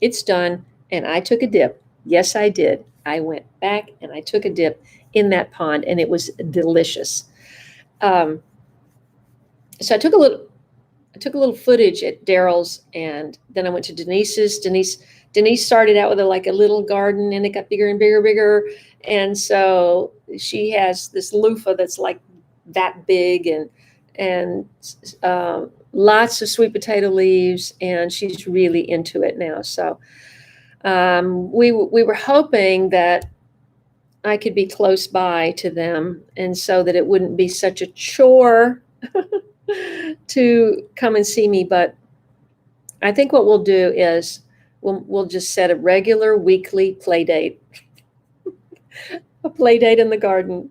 It's done, and I took a dip. Yes, I did. I went back and I took a dip in that pond, and it was delicious. Um, so I took a little footage at Daryl's, and then I went to Denise's. Denise started out with a little garden, and it got bigger and bigger and bigger. And so she has this loofah that's like that big, and lots of sweet potato leaves, and she's really into it now. So we were hoping that I could be close by to them, and so that it wouldn't be such a chore to come and see me. But I think what we'll do is we'll just set a regular weekly play date, a play date in the garden.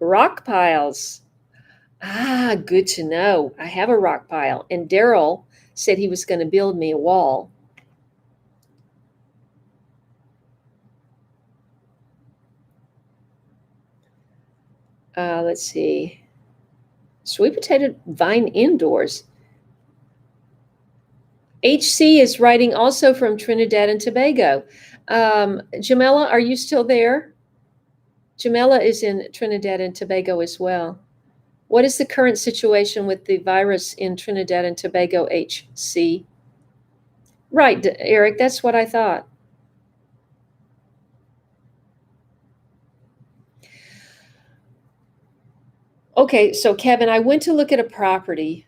Rock piles. Ah, good to know. I have a rock pile, and Daryl said he was going to build me a wall. Let's see. Sweet potato vine indoors. HC is writing also from Trinidad and Tobago. Jamela, are you still there? Jamela is in Trinidad and Tobago as well. What is the current situation with the virus in Trinidad and Tobago, HC? Right, Eric, that's what I thought. Okay, so Kevin, I went to look at a property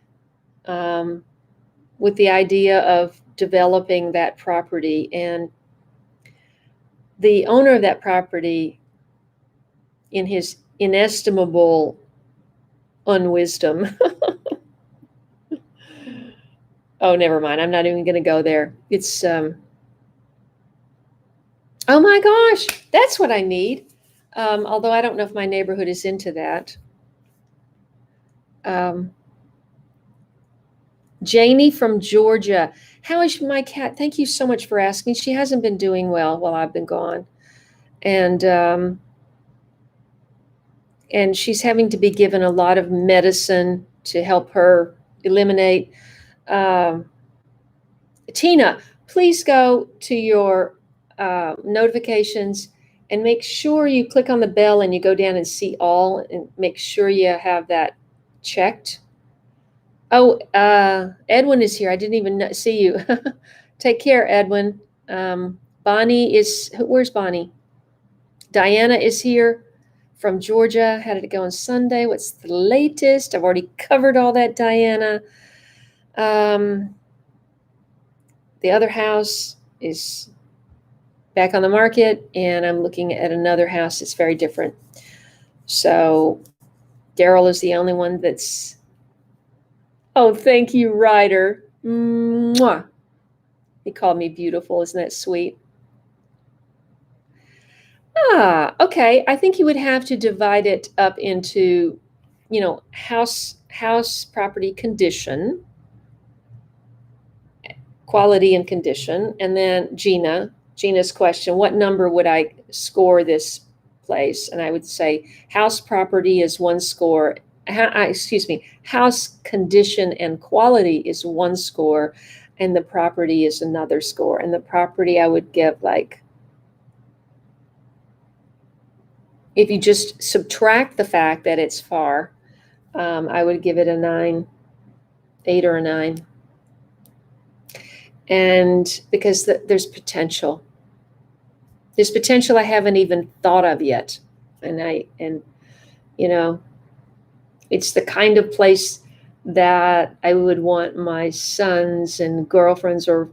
with the idea of developing that property, and the owner of that property, in his inestimable unwisdom, oh, never mind. I'm not even going to go there. It's, oh my gosh, that's what I need. Although I don't know if my neighborhood is into that. Janie from Georgia. How is my cat? Thank you so much for asking. She hasn't been doing well while I've been gone. And she's having to be given a lot of medicine to help her eliminate. Tina, please go to your notifications and make sure you click on the bell and you go down and see all, and make sure you have that checked. Oh, Edwin is here. I didn't even see you. Take care, Edwin. Bonnie is, where's Bonnie? Diana is here from Georgia. How did it go on Sunday? What's the latest? I've already covered all that, Diana. The other house is back on the market, and I'm looking at another house that's very different. So Daryl is the only one that's, oh, thank you, Ryder. Mwah. He called me beautiful. Isn't that sweet? Okay. I think you would have to divide it up into, house property condition, quality and condition, and then Gina's question, what number would I score this place? And I would say house property is one score. Excuse me, house condition and quality is one score, and the property is another score. And the property I would give, like, if you just subtract the fact that it's far, I would give it a 9, 8 or a 9. And because there's potential. There's potential I haven't even thought of yet. And you know, it's the kind of place that I would want my sons and girlfriends or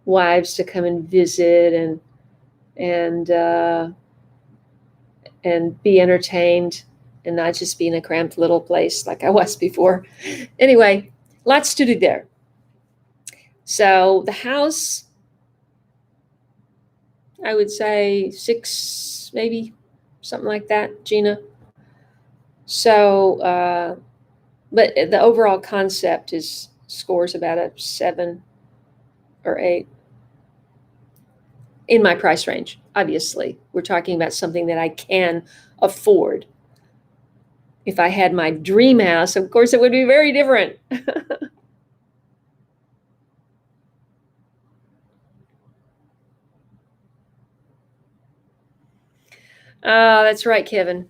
wives to come and visit and and be entertained and not just be in a cramped little place like I was before. Anyway, lots to do there. So the house, I would say 6, maybe something like that, Gina. So, but the overall concept scores about a 7 or 8 in my price range. Obviously, we're talking about something that I can afford. If I had my dream house, of course, it would be very different. Oh, that's right, Kevin.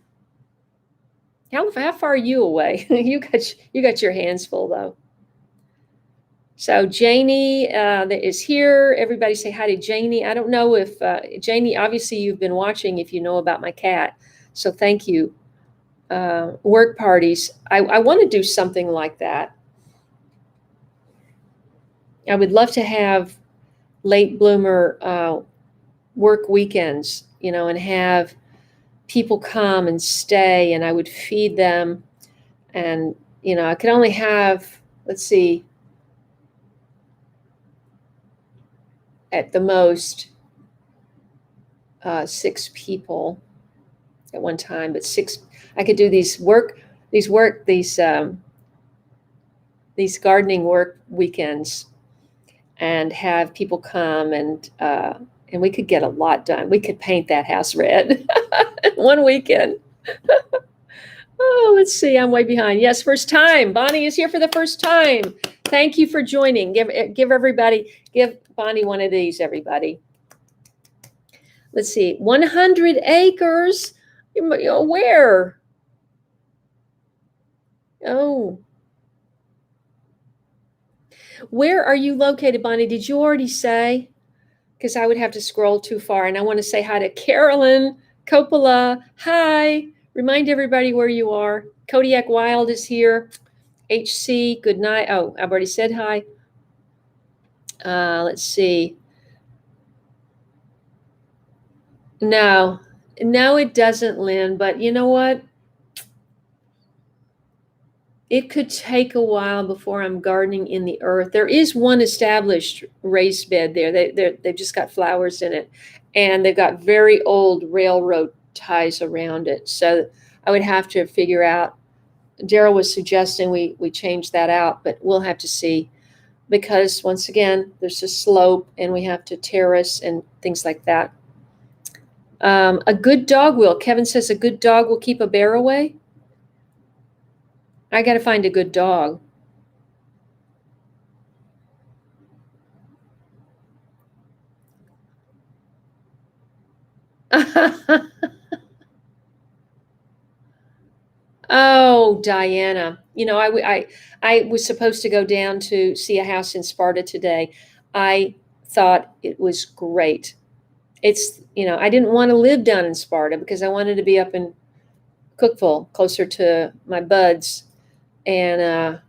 How far are you away? You got your hands full though. So Janie that is here. Everybody say hi to Janie. I don't know if Janie. Obviously, you've been watching. If you know about my cat, so thank you. Work parties. I want to do something like that. I would love to have late bloomer work weekends, and have people come and stay, and I would feed them. And, I could only have, let's see, at the most 6 people at one time, but 6, I could do these gardening work weekends and have people come and we could get a lot done. We could paint that house red one weekend. Oh, let's see. I'm way behind. Yes, first time. Bonnie is here for the first time. Thank you for joining. Give Bonnie one of these, everybody. Let's see. 100 acres. Where? Oh. Where are you located, Bonnie? Did you already say? Because I would have to scroll too far. And I want to say hi to Carolyn Coppola. Hi. Remind everybody where you are. Kodiak Wild is here. HC, Goodnight. Oh, I've already said hi. Let's see. No, it doesn't, Lynn. But you know what? It could take a while before I'm gardening in the earth. There is one established raised bed there. They've just got flowers in it. And they've got very old railroad ties around it. So I would have to figure out. Daryl was suggesting we change that out, but we'll have to see. Because once again, there's a slope and we have to terrace and things like that. A good dog will. Kevin says a good dog will keep a bear away. I got to find a good dog. Oh, Diana. I was supposed to go down to see a house in Sparta today. I thought it was great. I didn't want to live down in Sparta because I wanted to be up in Cookville, closer to my buds. And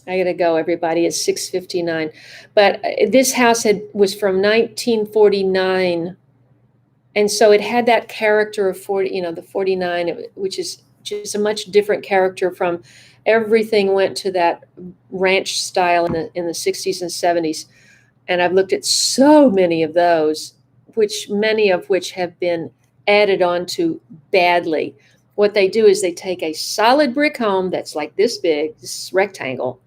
I gotta go, everybody. It's 6:59. But this house was from 1949. And so it had that character of 40, the 49, which is just a much different character from everything went to that ranch style in the 60s and 70s. And I've looked at so many of those which many of which have been added onto badly. What they do is they take a solid brick home that's like this big, this rectangle,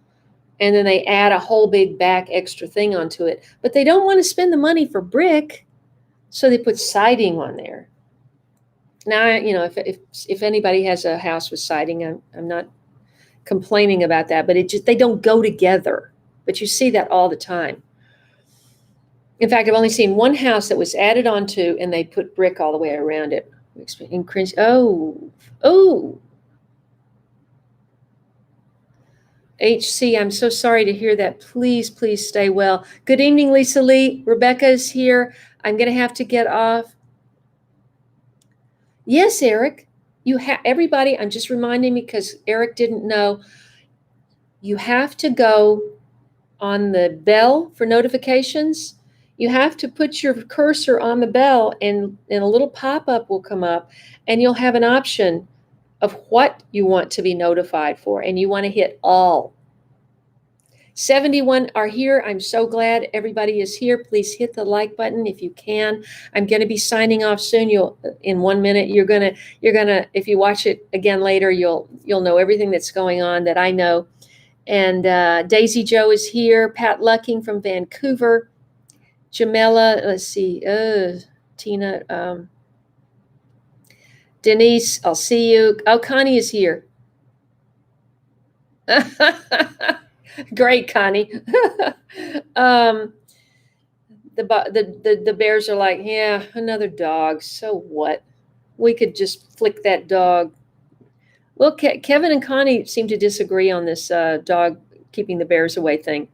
and then they add a whole big back extra thing onto it. But they don't want to spend the money for brick, so they put siding on there. Now, if anybody has a house with siding, I'm not complaining about that, but they don't go together. But you see that all the time. In fact, I've only seen one house that was added onto, and they put brick all the way around it. Oh, HC, I'm so sorry to hear that. Please, please stay well. Good evening, Lisa Lee. Rebecca is here. I'm going to have to get off. Yes, Eric, everybody, I'm just reminding me because Eric didn't know. You have to go on the bell for notifications. You have to put your cursor on the bell, and a little pop-up will come up, and you'll have an option of what you want to be notified for, and you want to hit all. 71 are here. I'm so glad everybody is here. Please hit the like button if you can. I'm going to be signing off soon. In 1 minute, you're gonna, if you watch it again later, you'll know everything that's going on that I know. And Daisy Joe is here. Pat Lucking from Vancouver. Jamela, let's see, Tina, Denise, I'll see you. Oh, Connie is here. Great, Connie. The bears are like, yeah, another dog. So what? We could just flick that dog. Well, Kevin and Connie seem to disagree on this dog keeping the bears away thing.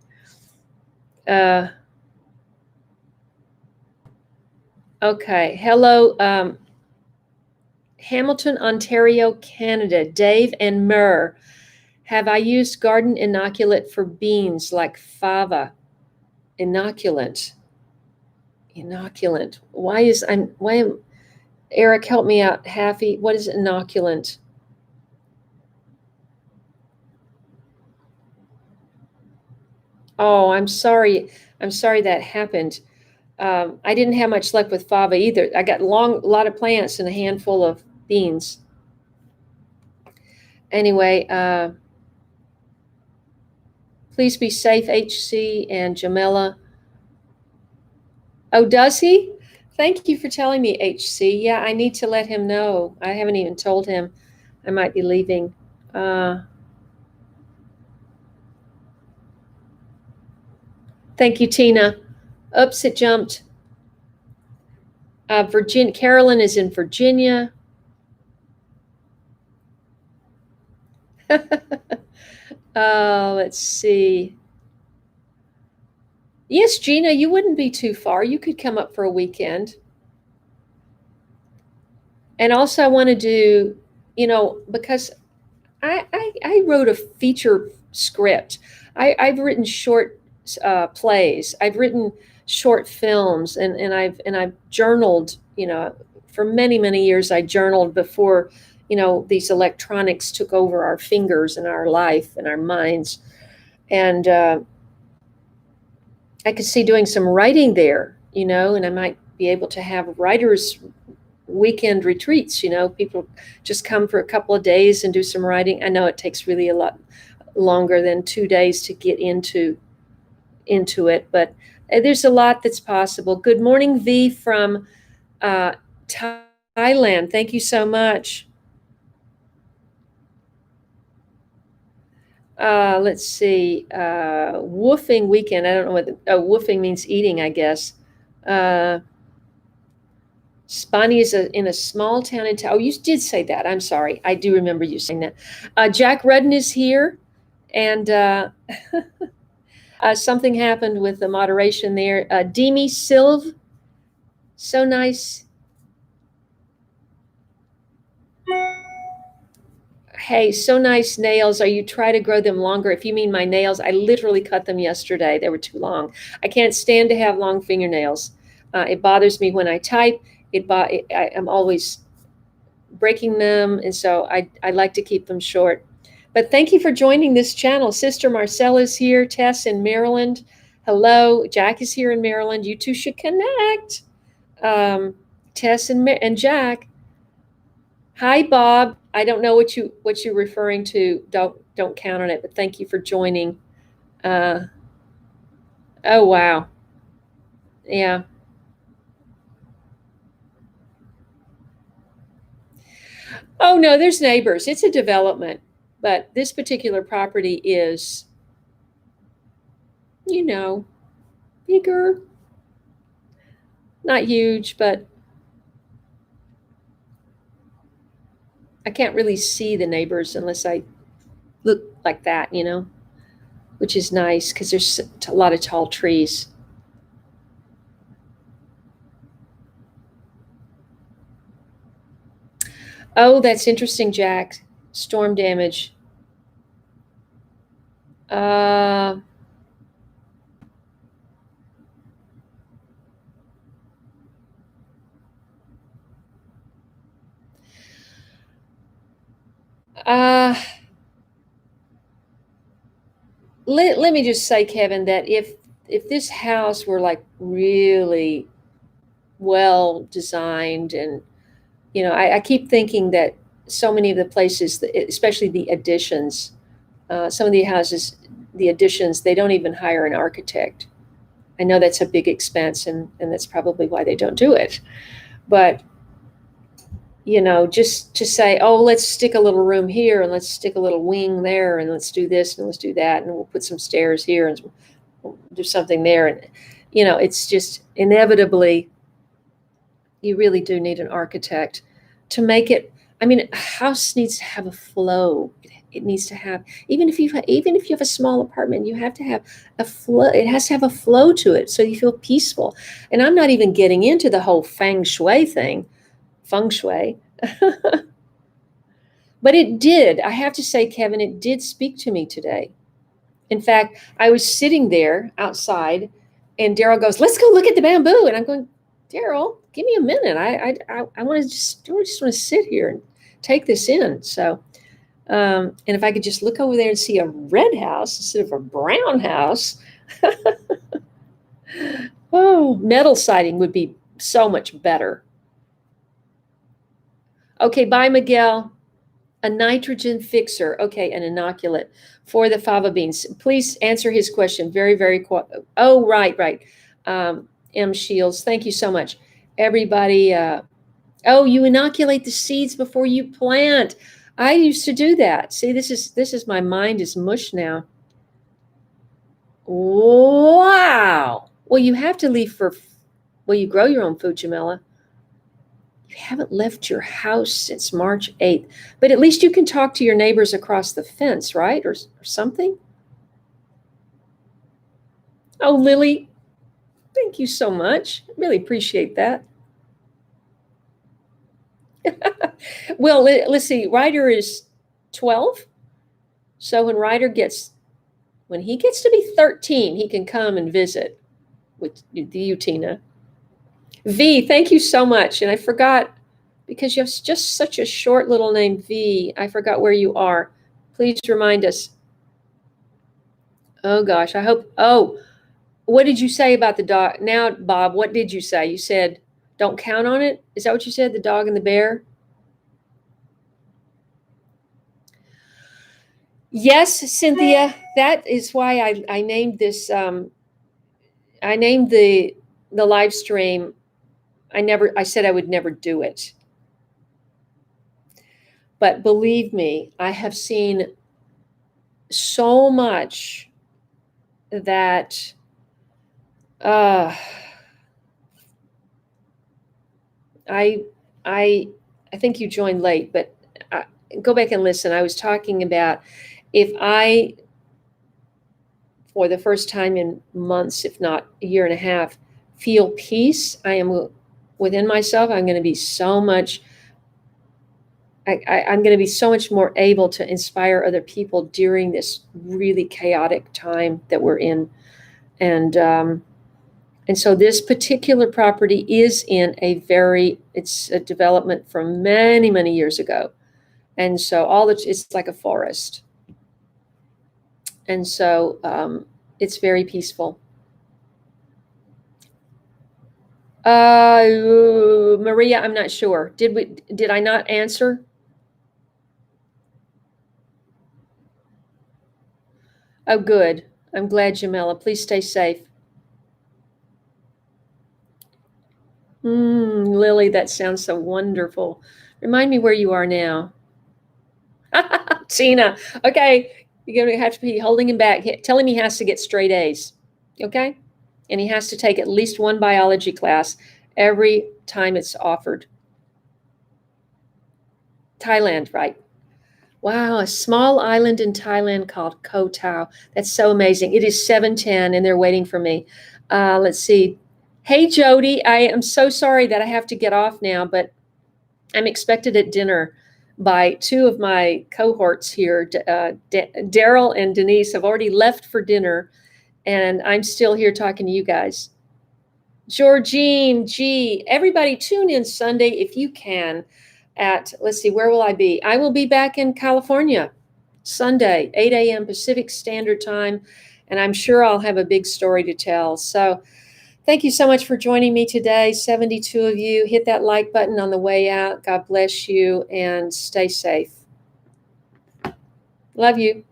Okay. Hello, Hamilton, Ontario, Canada. Dave and Murr. Have I used garden inoculant for beans like fava? Inoculant. Why am Eric, help me out. Happy. What is inoculant? Oh, I'm sorry. I'm sorry that happened. I didn't have much luck with fava either. I got a lot of plants and a handful of beans. Anyway, please be safe, HC and Jamila. Oh, does he? Thank you for telling me, HC. Yeah, I need to let him know. I haven't even told him I might be leaving. Thank you, Tina. Oops, it jumped. Carolyn is in Virginia. Let's see. Yes, Gina, you wouldn't be too far. You could come up for a weekend. And also I want to do, because I wrote a feature script. I've written short plays. I've written short films, and I've journaled. For many, many years I journaled before these electronics took over our fingers and our life and our minds. And I could see doing some writing there, and I might be able to have writers' weekend retreats. People just come for a couple of days and do some writing. I know it takes really a lot longer than 2 days to get into it, but there's a lot that's possible. Good morning, V from Thailand. Thank you so much. Let's see. Woofing weekend. I don't know what woofing means. Eating, I guess. Spani is in a small town in Oh, you did say that. I'm sorry. I do remember you saying that. Jack Rudden is here, and something happened with the moderation there. Demi Silv, so nice. Hey, so nice nails. Are you try to grow them longer? If you mean my nails, I literally cut them yesterday. They were too long. I can't stand to have long fingernails. It bothers me when I type. I'm always breaking them, and so I like to keep them short. But thank you for joining this channel. Sister Marcella is here. Tess in Maryland. Hello. Jack is here in Maryland. You two should connect. Tess and Jack. Hi, Bob. I don't know what you're referring to. Don't count on it. But thank you for joining. Uh, oh wow, yeah. Oh no, there's neighbors. It's a development, but this particular property is, you know, bigger, not huge, but I can't really see the neighbors unless I look like that, which is nice because there's a lot of tall trees. Oh, that's interesting, Jack. Storm damage. Uh, uh, let me just say, Kevin, that if this house were like really well designed, and I keep thinking that so many of the places, especially the additions, some of the houses, the additions, they don't even hire an architect. I know that's a big expense, and that's probably why they don't do it. But just to say, oh, let's stick a little room here and let's stick a little wing there and let's do this and let's do that and we'll put some stairs here and we'll do something there. And, it's just inevitably, you really do need an architect to make it. I mean, a house needs to have a flow. It needs to have, even if you have a small apartment, you have to have a flow. It has to have a flow to it so you feel peaceful. And I'm not even getting into the whole feng shui. But it did. I have to say, Kevin, it did speak to me today. In fact, I was sitting there outside, and Daryl goes, "Let's go look at the bamboo." And I'm going, "Daryl, give me a minute. I want to just want to sit here and take this in." So, and if I could just look over there and see a red house instead of a brown house, oh, metal siding would be so much better. Okay, bye, Miguel. A nitrogen fixer. Okay, an inoculant for the fava beans. Please answer his question. Very, very. Oh, right. M. Shields, thank you so much. Everybody. Oh, you inoculate the seeds before you plant. I used to do that. See, this is my mind is mush now. Wow. Well, you have to leave for. Well, you grow your own food, Jamila. You haven't left your house since March 8th, but at least you can talk to your neighbors across the fence, right? Or something. Oh, Lily, thank you so much. Really appreciate that. Well, let's see. Ryder is 12. So when he gets to be 13, he can come and visit with you, Tina. V, thank you so much. And I forgot, because you have just such a short little name, V, I forgot where you are. Please remind us. Oh gosh, I hope. Oh, what did you say about the dog? Now, Bob, what did you say? You said don't count on it. Is that what you said? The dog and the bear? Yes, Cynthia. That is why I named this. I named the live stream. I said I would never do it. But believe me, I have seen so much that uh, I I I think you joined late, but go back and listen. I was talking about if I, for the first time in months, if not a year and a half, feel peace, I am within myself. I'm going to be so much. I'm going to be so much more able to inspire other people during this really chaotic time that we're in, and so this particular property is in it's a development from many, many years ago. And so it's like a forest. And so it's very peaceful. Maria, I'm not sure. Did I not answer? Oh, good. I'm glad, Jamila. Please stay safe. Lily, that sounds so wonderful. Remind me where you are now. Tina. Okay. You're going to have to be holding him back. Tell him he has to get straight A's. Okay? And he has to take at least one biology class every time it's offered. Thailand, right? Wow, a small island in Thailand called Koh Tao. That's so amazing. It is 7:10 and they're waiting for me. Let's see. Hey, Jody, I am so sorry that I have to get off now, but I'm expected at dinner by two of my cohorts here. Daryl and Denise have already left for dinner, and I'm still here talking to you guys. Georgine, G, everybody tune in Sunday if you can let's see, where will I be? I will be back in California Sunday, 8 a.m. Pacific Standard Time, and I'm sure I'll have a big story to tell. So thank you so much for joining me today. 72 of you. Hit that like button on the way out. God bless you and stay safe. Love you.